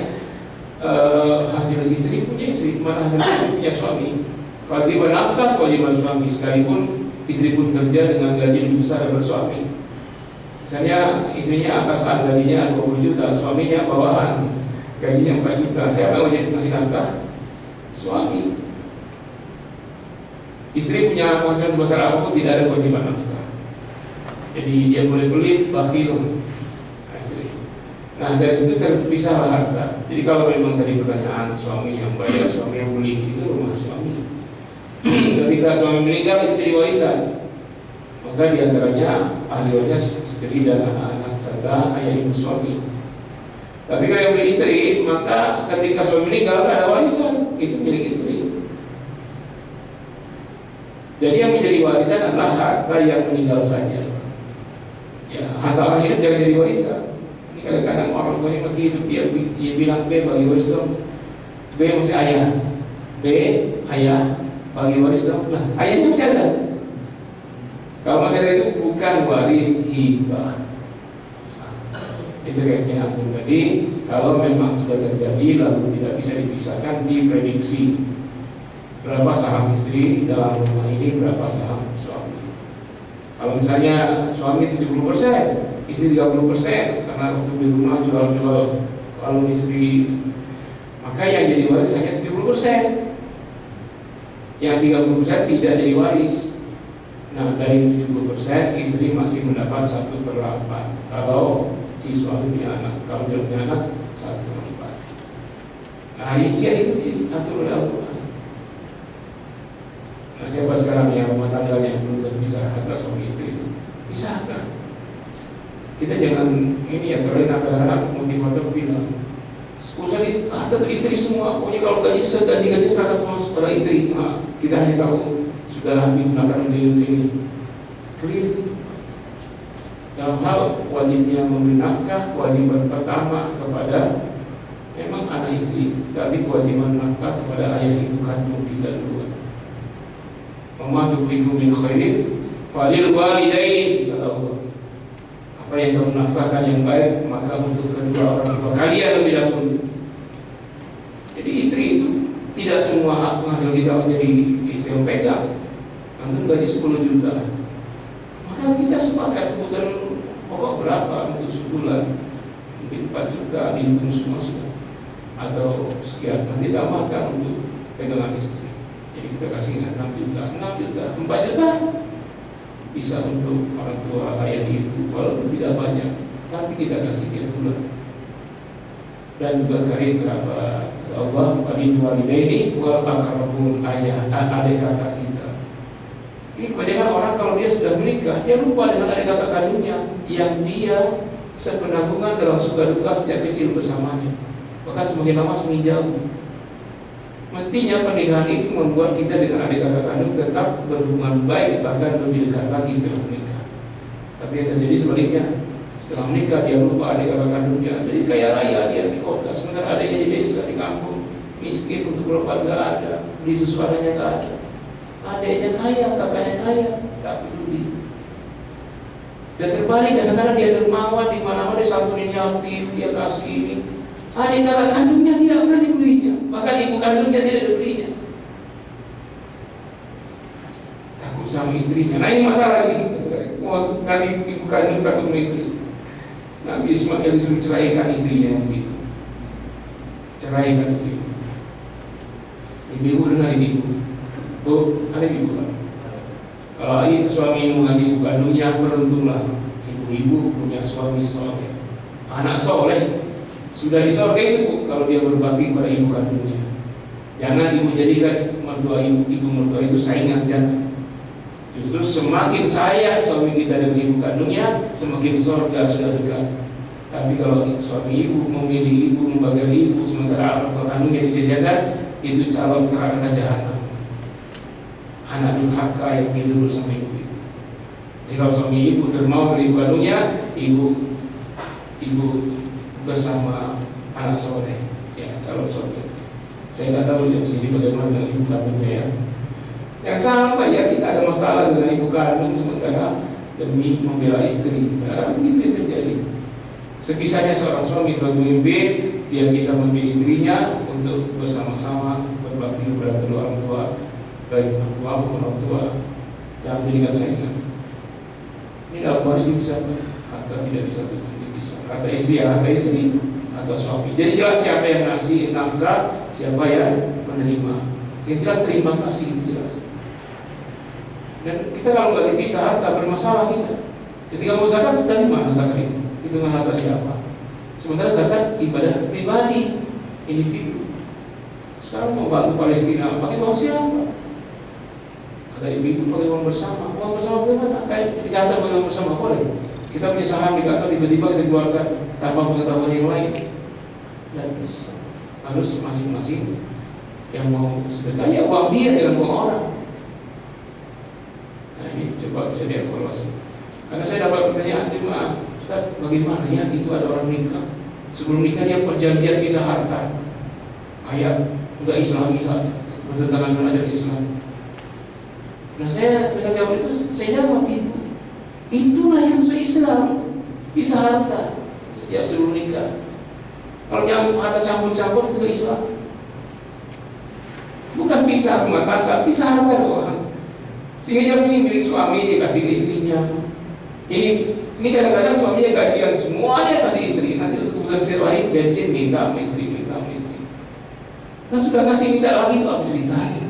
hasil istri punya istri, mana hasil istri punya suami. Kewajiban nafkah, kewajiban suami, sekalipun istri pun kerja dengan gaji lebih besar daripada suami. Misalnya istrinya atasan, gajinya 20 juta, suaminya bawahan, gajinya 4 juta. Siapa yang wajib ngasih nafkah? Suami. Istri punya penghasilan sebesar apapun tidak ada kewajiban nafkah. Jadi dia boleh pelit, bakhil. Nah, dari situ terpisahlah harta. Jadi kalau memang tadi pertanyaan suami yang bayar, suami yang beli, itu rumah suami. Ketika suami meninggal itu jadi warisan, maka diantaranya ahli warisnya istri dan anak-anak serta ayah ibu suami. Tapi kalau yang beli istri, maka ketika suami meninggal tak ada warisan, itu milik istri. Jadi yang menjadi warisan adalah harta yang meninggal saja. Ya, harta orang hidup jangan jadi warisan. Kadang-kadang orang tuanya masih hidup, dia bilang B bagi waris dong. B masih ayah, B ayah bagi waris dong. Nah, ayahnya masih ada. Kalau masih ada itu bukan waris hibah. Itu kayaknya antum tadi. Kalau memang sudah terjadi lalu tidak bisa dipisahkan, diprediksi berapa saham istri dalam rumah ini, berapa saham suami. Kalau misalnya suami 70%, istri 30%, karena waktu di rumah jual-jual kalung istri, maka yang jadi waris hanya 70%. Yang 30% tidak jadi waris. Nah, dari 70% istri masih mendapat 1/8. Kalau si suami punya anak, kalau dia punya anak 1/4. Nah, rincian itu diatur oleh Al-Quran. Nah, siapa sekarang yang rumah tangganya belum terpisah antara suami istri itu? Pisahkan. Kita jangan ini ya, terlalu kadang-kadang motivator bilang urusan harta istri semua, pokoknya kalau gaji serahkan semua pada istri. Nah, kita hanya tahu sudah digunakan ini clear. Dalam hal wajibnya memberi nafkah, kewajiban pertama kepada memang anak istri, tapi kewajiban nafkah kepada ayah ibu kandung kita dulu. Wa tunfiqu min khairin falil walidain, kata Allah. Apa yang kamu nafkahkan yang baik, maka untuk kedua orang tua kalian lebih dahulu. Jadi istri itu tidak semua hak penghasil kita menjadi istri yang pegang. Antum gaji 10 juta, maka kita sepakat kebutuhan pokok berapa untuk sebulan, mungkin 4 juta dihitung semua sudah, atau sekian, nanti tambahkan untuk pegangan istri. Jadi kita kasih 6 juta, 4 juta bisa untuk orang tua, ayah, ibu, walaupun tidak banyak, tapi kita kasih tiap bulan. Dan juga karib kerabat Allah, walil walidaini wal aqrabun, ayah, adik kakak kita. Ini kebanyakan orang kalau dia sudah menikah, dia lupa dengan adik kakak kandungnya yang dia sepenanggungan dalam suka duka sejak kecil bersamanya. Maka semakin lama semakin jauh. Mestinya pernikahan itu membuat kita dengan adik kakak kandung tetap berhubungan baik, bahkan lebih dekat lagi setelah menikah. Tapi yang terjadi sebaliknya, setelah menikah dia lupa adik kakak kandungnya, jadi kaya raya dia di kota, sementara adiknya di desa, di kampung, miskin, untuk berobat nggak ada, beli susu adanya nggak ada. Adiknya kaya, kakaknya kaya, tak peduli. Dan terbalik, kadang-kadang dia dermawan di mana-mana, dia santunin yatim, dia kasih ini. Adik kakak kandungnya tidak pernah dibelinya, bahkan ibu kandungnya tidak dibelinya. Takut sama istrinya. Nah, ini masalah ini. Mau ngasih ibu kandung takut sama istri. Nabi Ismail disuruh ceraikan istrinya yang begitu. Ceraikan istrinya. Ibu dengan ibu. Bu, ada ibu kan? Kalau suamimu ngasih ibu kandungnya, beruntunglah ibu-ibu punya suami soleh, anak soleh. Sudah di surga itu kalau dia berbakti pada ibu kandungnya. Jangan ibu jadikan mertua ibu mertua itu saingan, dan justru semakin sayang suami kita dengan ibu kandungnya, semakin surga sudah dekat. Tapi kalau suami ibu memilih ibu, membagai ibu, sementara anak kandungnya disisikan, itu calon ke neraka jahanam. Anak durhaka yang tidur bersama ibu itu. Jadi kalau suami ibu dermawan dari ibu kandungnya, ibu bersama anak soleh, ya calon soleh. Saya nggak tahu di sini bagaimana dengan ibu kandungnya ya. Yang sama ya, kita ada masalah dengan ibu kandung sementara demi membela istri. Karena begitu yang terjadi. Sebisanya seorang suami sebagai pemimpin, dia bisa memilih istrinya untuk bersama-sama berbakti kepada kedua orang tua, baik orang tua maupun orang tua, jangan jadikan saingan. Ini dalam harus bisa, atau tidak bisa kata istri ya kata istri atau suami. Jadi jelas siapa yang ngasih nafkah, siapa yang menerima. Yang jelas terima kasih, jelas. Dan kita kalau nggak dipisah harta bermasalah kita. Ketika mau zakat, dari mana zakat itu? Itu dengan harta siapa? Sementara zakat ibadah pribadi, individu. Sekarang mau bantu Palestina, pakai uang siapa? Kata ibu-ibu pakai uang bersama. Uang bersama bagaimana? Kayak dikata pakai uang bersama boleh. Kita punya saham di kantor, tiba-tiba kita keluarkan tanpa pengetahuan yang lain. Dan bisa. Harus masing-masing yang mau sedekah ya uang dia, jangan uang orang. Nah ini coba bisa dievaluasi. Karena saya dapat pertanyaan, cuma Ustaz, bagaimana ya itu ada orang nikah, sebelum nikah dia perjanjian pisah harta, kayak enggak Islam misalnya, bertentangan dengan ajaran Islam. Nah saya dengan jawab itu, saya jawab ibu, itulah yang sesuai Islam, pisah harta. sejak sebelum nikah. Kalau yang harta campur-campur itu Islam. Bukan pisah rumah tangga, pisah harta doang. Sehingga jelas ini milik suami, dia kasih ke istrinya. Ini kadang-kadang suaminya gajian semuanya kasih istri. Nanti untuk kebutuhan sehari-hari bensin minta sama istri. Nah sudah kasih minta lagi itu apa ceritanya?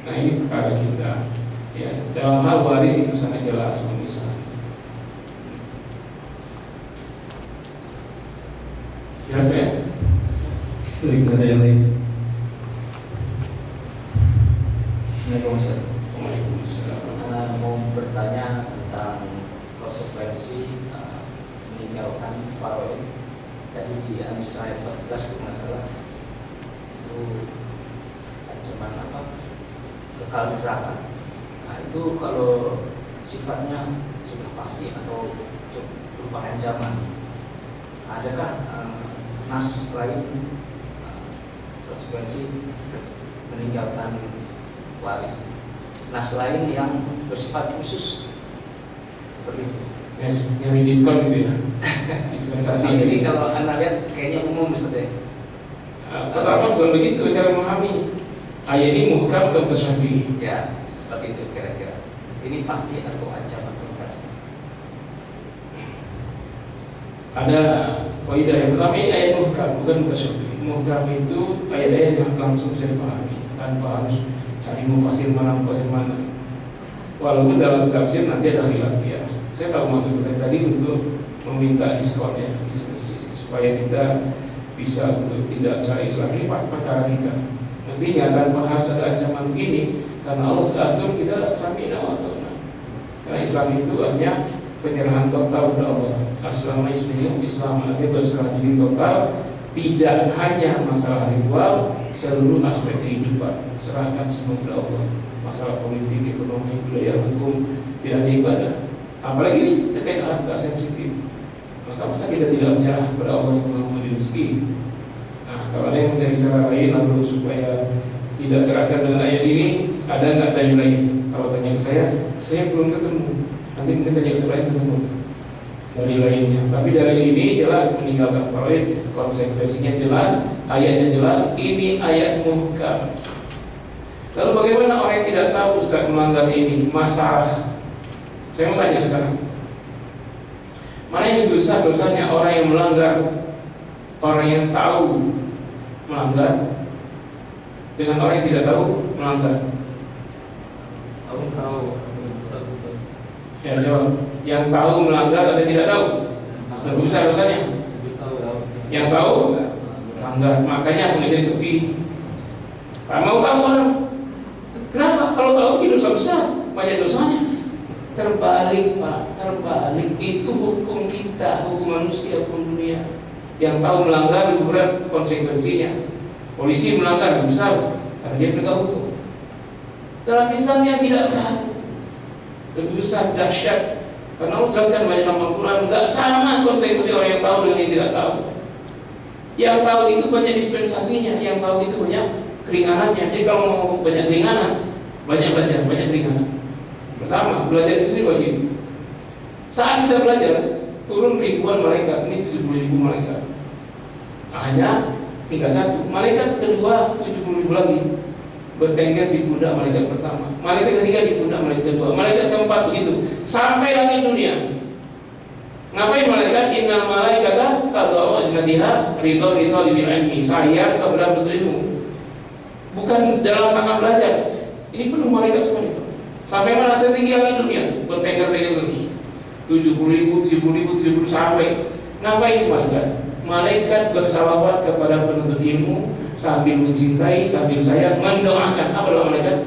Nah ini perkara kita. Ya, dalam hal waris itu sangat jelas memisah. Jelas ya? Baik, ada yang lain? Assalamualaikum Ustaz. Waalaikumsalam. Mau bertanya tentang konsekuensi meninggalkan faraid. Tadi di An-Nisa ayat 14 kalau nggak salah itu ancaman apa? Kekal neraka. Nah itu kalau sifatnya sudah pasti atau berupa ancaman, adakah nas lain konsekuensi meninggalkan waris? Nas lain yang bersifat khusus seperti itu. Yes, yang di diskon gitu ya. Dispensasi. Jadi kalau Anda lihat kayaknya umum Ustaz ya. Pertama bukan begitu cara memahami. Ayat ini muhkam atau tasyabbih. Ya, seperti itu kira-kira. Ini pasti atau ancaman terkasih. Ada kaidah yang pertama, ini ayat muhkam bukan tasyabbih. Muhkam itu ayat-ayat yang langsung saya pahami tanpa harus cari mufasir mana. Walaupun dalam tafsir nanti ada khilaf ya. Saya tahu maksud tadi untuk meminta diskon ya, supaya kita bisa untuk tidak cari Islam ini perkara kita. Mestinya tanpa harus ada ancaman begini, karena Allah sudah atur kita sami'na wa ata'na. Karena Islam itu artinya penyerahan total kepada Allah. Aslamu Islam artinya berserah diri total, tidak hanya masalah ritual, seluruh aspek kehidupan serahkan semua kepada Allah. Masalah politik, ekonomi, budaya, hukum, tidak hanya ibadah. Apalagi ini terkait harta sensitif. Maka masa kita tidak menyerah kepada Allah yang Maha Memberi rezeki? Nah, kalau ada yang mencari cara lain lalu supaya tidak teracah dengan ayat ini, ada nggak dalil lain? Kalau tanya ke saya belum ketemu. Nanti mungkin tanya ke lain ketemu dari lainnya. Tapi dari ini jelas meninggalkan faraid, konsekuensinya jelas, ayatnya jelas. Ini ayat muhkam. Lalu bagaimana orang yang tidak tahu Ustaz melanggar ini? Masalah. Saya mau tanya sekarang, mana yang dosa-dosanya orang yang melanggar, orang yang tahu melanggar, dengan orang yang tidak tahu melanggar? Tahu. Ya jawab. Yang tahu melanggar atau tidak tahu? Lebih besar dosanya. Yang tahu melanggar, makanya menjadi sepi. Tak mau tahu orang. Kenapa? Kalau tahu itu dosa besar, banyak dosanya. Terbalik Pak, terbalik. Itu hukum kita, hukum manusia, hukum dunia. Yang tahu melanggar lebih berat konsekuensinya. Polisi melanggar lebih besar karena dia penegak hukum. Dalam Islam yang tidak tahu lebih besar, dahsyat. Karena Allah jelaskan banyak dalam Al-Quran, nggak sama konsekuensi orang yang tahu dengan yang tidak tahu. Yang tahu itu banyak dispensasinya, yang tahu itu banyak keringanannya. Jadi kalau mau banyak keringanan, banyak belajar, banyak keringanan. Pertama, belajar itu wajib. Saat kita belajar, turun ribuan malaikat, ini 70.000 malaikat. Hanya tinggal satu. Malaikat kedua 70.000 lagi bertengkar di pundak malaikat pertama. Malaikat ketiga di pundak malaikat kedua. Malaikat keempat begitu sampai langit dunia. Ngapain malaikat? Innal malaikata tadau ajnatiha ridha bil ilmi. Sayang kepada ilmu. Bukan dalam rangka belajar. Ini penuh malaikat semuanya. Sampai mana setinggi langit dunia bertengkar-tengkar terus. 70.000 sampai. Ngapain malaikat? Malaikat bersalawat kepada penuntut ilmu sambil mencintai, sambil sayang, mendoakan. Apa doa malaikat?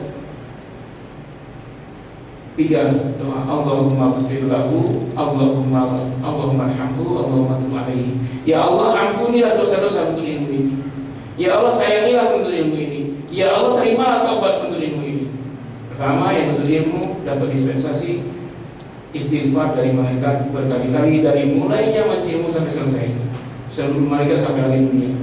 3 doa. Allahumma ighfir lahu, Allahumma arhamhu, Allahumma tub alaihi. Ya Allah, ampunilah dosa-dosa penuntut ilmu ini. Ya Allah, sayangilah penuntut ilmu ini. Ya Allah, terimalah taubat penuntut ilmu ini. Pertama, yang penuntut ilmu dapat dispensasi istighfar dari malaikat berkali-kali dari mulainya masih ilmu sampai selesai. Seluruh malaikat sampai langit dunia.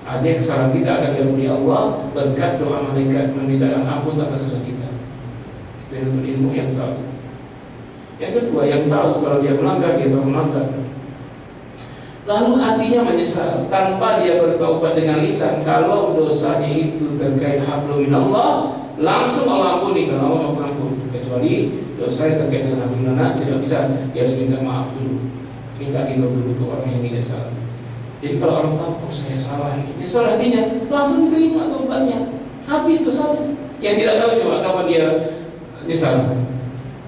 Artinya kesalahan kita akan diampuni Allah berkat doa malaikat meminta ampun atas dosa kita. Itu yang untuk ilmu yang tahu. Yang kedua, yang tahu kalau dia melanggar, dia tahu melanggar. Lalu hatinya menyesal tanpa dia bertaubat dengan lisan. Kalau dosanya itu terkait hablum minallah, langsung Allah ampuni kalau Allah mengampuni. Kecuali dosa yang terkait dengan hablum minannas tidak bisa, dia harus minta maaf dulu, minta ridho dulu ke orang yang menyesal. Jadi kalau orang tahu, oh saya salah ini, nyesal hatinya, langsung diterima taubatnya, habis dosanya. Yang tidak tahu coba kapan dia nyesal.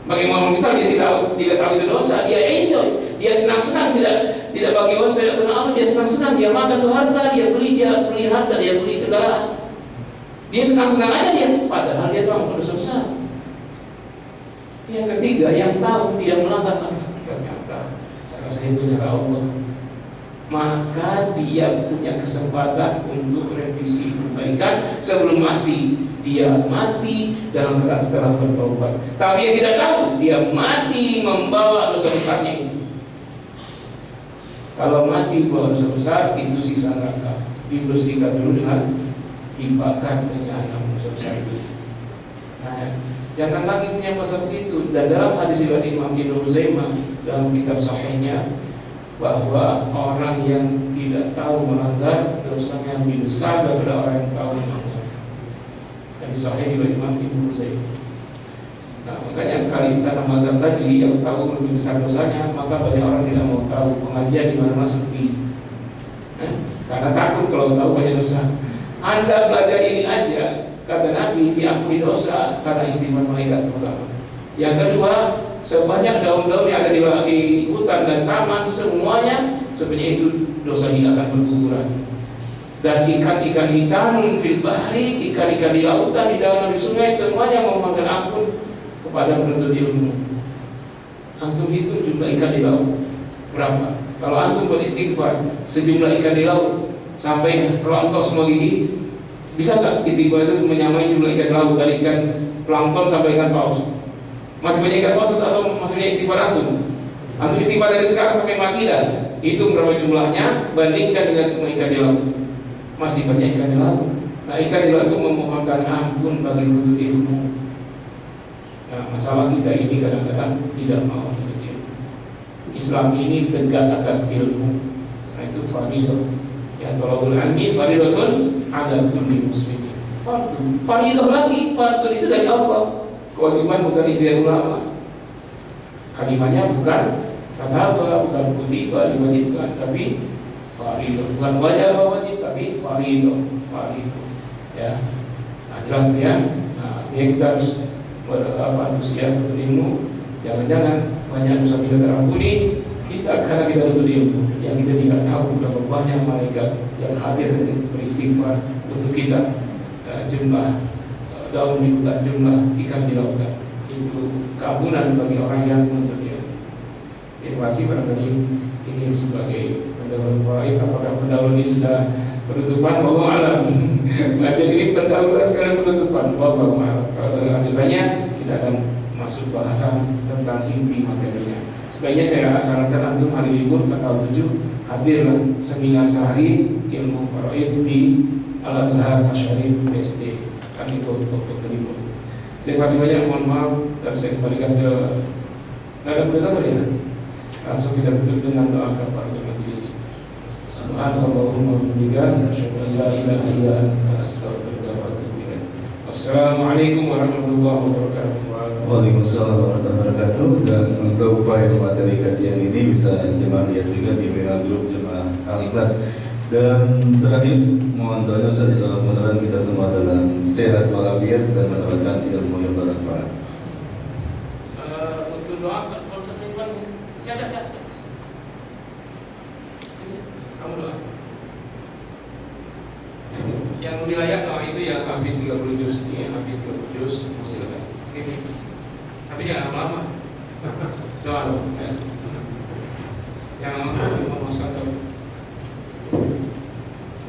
Bagaimana misal dia tidak tahu itu dosa, dia enjoy, dia senang-senang, tidak bagi dosa karena apa, dia senang-senang, dia makan tuh harta, dia beli harta, dia beli kendaraan, dia senang-senang aja dia, padahal dia tahu dosa besar. Yang ketiga, yang tahu dia melanggar, ternyata cara saya itu cara Allah, maka dia punya kesempatan untuk revisi perbaikan sebelum mati. Dia mati dalam keadaan setelah bertobat. Tapi dia tidak tahu, dia mati membawa dosa besarnya itu. Kalau mati membawa dosa besar, itu sisa neraka. Dibersihkan dulu dengan dibakar ke jahanam dosa besar itu. Nah, jangan lagi punya masa begitu. Dan dalam hadis riwayat Imam Ibnu Huzaimah dalam kitab sahihnya, bahwa orang yang tidak tahu melanggar dosanya lebih besar daripada orang yang tahu melanggar. Hadis sahih riwayat Imam Ibnu Huzaimah. Nah, makanya karena mazhab tadi yang tahu lebih besar dosanya, maka banyak orang tidak mau tahu pengajian di mana sepi. Karena takut kalau tahu banyak dosa. Anda belajar ini aja, kata Nabi, diampuni dosa karena istighfar malaikat pertama. Yang kedua, sebanyak daun-daun yang ada di hutan dan taman, semuanya sebenarnya itu dosa dia akan berguguran. Dan ikan-ikan hitam fil bahri, ikan-ikan di lautan, di dalam, di sungai, semuanya memohonkan ampun kepada penuntut ilmu. Antum itu jumlah ikan di laut berapa? Kalau antum beristighfar sejumlah ikan di laut sampai rontok semua gigi, bisa nggak istighfar itu menyamai jumlah ikan di laut, dari ikan plankton sampai ikan paus? Masih banyak ikan paus atau maksudnya istighfar antum? Antum istighfar dari sekarang sampai mati dah, itu berapa jumlahnya? Bandingkan dengan semua ikan di laut, masih banyak ikan di laut. Nah, ikan di laut itu memohonkan ampun bagi penuntut ilmu. Nah, masalah kita ini kadang-kadang tidak mau menuntut ilmu. Islam ini tegak atas ilmu. Nah, itu fardhu. Ya, tolongul ilmi fardhun ala kulli muslimin. Fardhu. Fardhu lagi, fardhu itu dari Allah. Kewajiban bukan istilah ulama. Kalimatnya bukan kata apa, bukan kutiba diwajibkan, tapi fardhu. Bukan wajib tapi fardhu. Ya. Nah, jelas ya. Nah, artinya kita harus antusias untuk ilmu. Jangan-jangan banyak dosa kita terampuni kita karena kita nuntut ilmu, yang kita tidak tahu berapa banyak malaikat yang hadir beristighfar untuk kita. Jumlah daun di hutan, jumlah ikan di lautan, itu keampunan bagi orang yang menuntut ilmu. Terima kasih. Barangkali ini sebagai pendahuluan faraid. Apakah pendahuluan ini sudah penutupan? Wallahu a'lam. Jadi ini pendahuluan sekarang penutupan. Wallahu a'lam. Kalau lanjutannya kita akan masuk bahasan tentang inti materinya. Sebaiknya saya sarankan antum hari libur tanggal 7 hadirlah seminar sehari ilmu faraid di Al-Azhar Asyarif BSD. Kan itu waktu libur. Terima kasih banyak, mohon maaf, dan saya kembalikan ke nggak ada moderator ya. Langsung kita tutup dengan doa kafaratul majelis. Subhanallahumma wa bihamdika, asyhadu an la ilaha illa anta, astaghfiruka wa atubu ilaik. Wassalamualaikum warahmatullahi wabarakatuh. Waalaikumsalam warahmatullahi wabarakatuh. Dan untuk file materi kajian ini bisa jemaah lihat juga di WA grup jemaah Al-Ikhlas. Dan terakhir mohon doanya mudah-mudahan kita semua dalam sehat walafiat dan mendapatkan ilmu yang bermanfaat. Untuk doa, kamu doa. Yang wilayah doa itu yang hafiz 30 juz, ini hafiz 30 juz, silakan. Tapi jangan lama. Doa dong, ya. Jangan lama, memuaskan.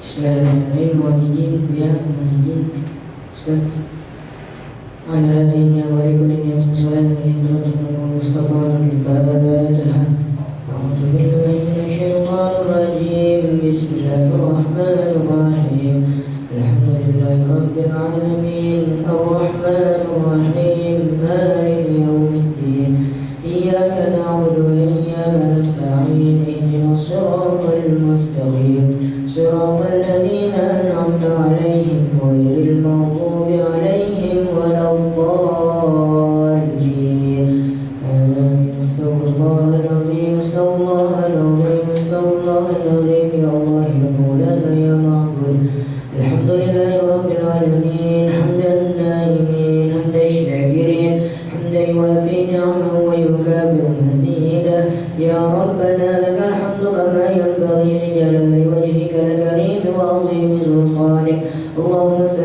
Bismillahirrahmanirrahim. Ya, Ustaz. Ala hadhihi wa likulli niyatin salat wa hidratin Mustafa al-Fatihah. A'udzu billahi minasyaitonir rajim. Bismillahirrahmanirrahim. Alhamdulillahi rabbil alamin. Ar-Rahmanir Rahim. Maliki yaumiddin. Iyyaka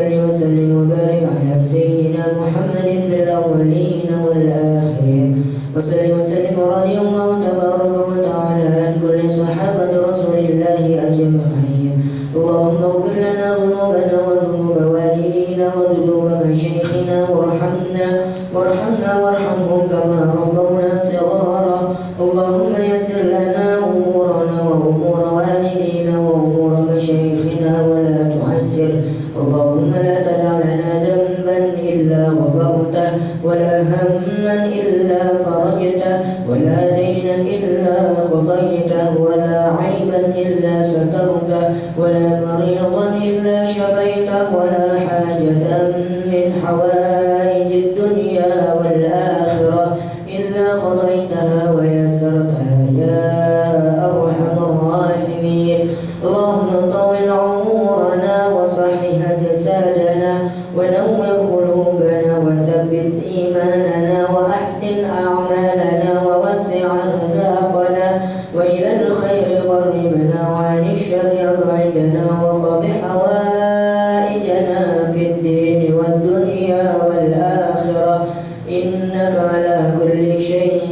وصل وسلم وبارك على سيدنا محمد في الأولين والآخرين وصل وسلم رضي الله تبارك وتعالى عن كل صحابة رسول الله أجمعين. اللهم اغفر لنا ذنوبنا وذنوب والدينا وذنوب مشايخنا وارحمنا وارحمهم كما ربونا صغارا. اللهم يسر لنا أمورنا وأمور والدينا وأمور مشايخنا ولا تعسر. اللهم لا تدع لنا ذنبا إلا غفرته ولا هما إلا فرجته ولا دينا إلا قضيته ولا عيبا إلا سترته ولا مريضا إلا شفيته ولا حاجة من حوائج الدنيا والآخرة إلا قضيتها ويسرتها يا أرحم الراحمين. اللهم طول عمرنا وصحح جسادنا ونور قلوبنا وثبت إيماننا وأحسن أعمالنا ووسع أرزاقنا وإلى الخير قربنا وعن الشر أبعدنا وقض حوائجنا في الدين والدنيا والآخرة إنك على كل شيء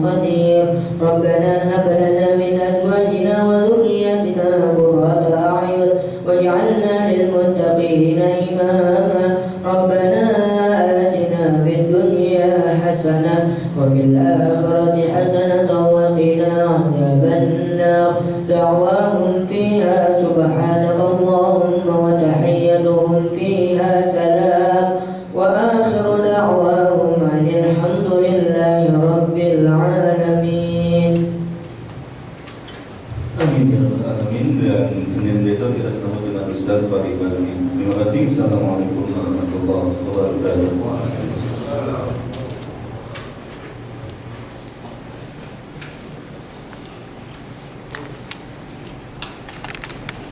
قدير. ربنا هب لنا من أزواجنا وذريتنا قرة أعين واجعلنا للمتقين إماما. ربنا آتنا في الدنيا حسنة وفي الآخرة حسنة وقنا عذاب النار. دعواهم فيها سبحانك اللهم وتحيتهم فيها سلام وآخر دعواهم أن الحمد لله رب العالمين. Amin ya rabbal alamin. Dan Senin besok kita ketemu dengan Ustaz Farid Basri. Terima kasih. Assalamualaikum warahmatullahi wabarakatuh.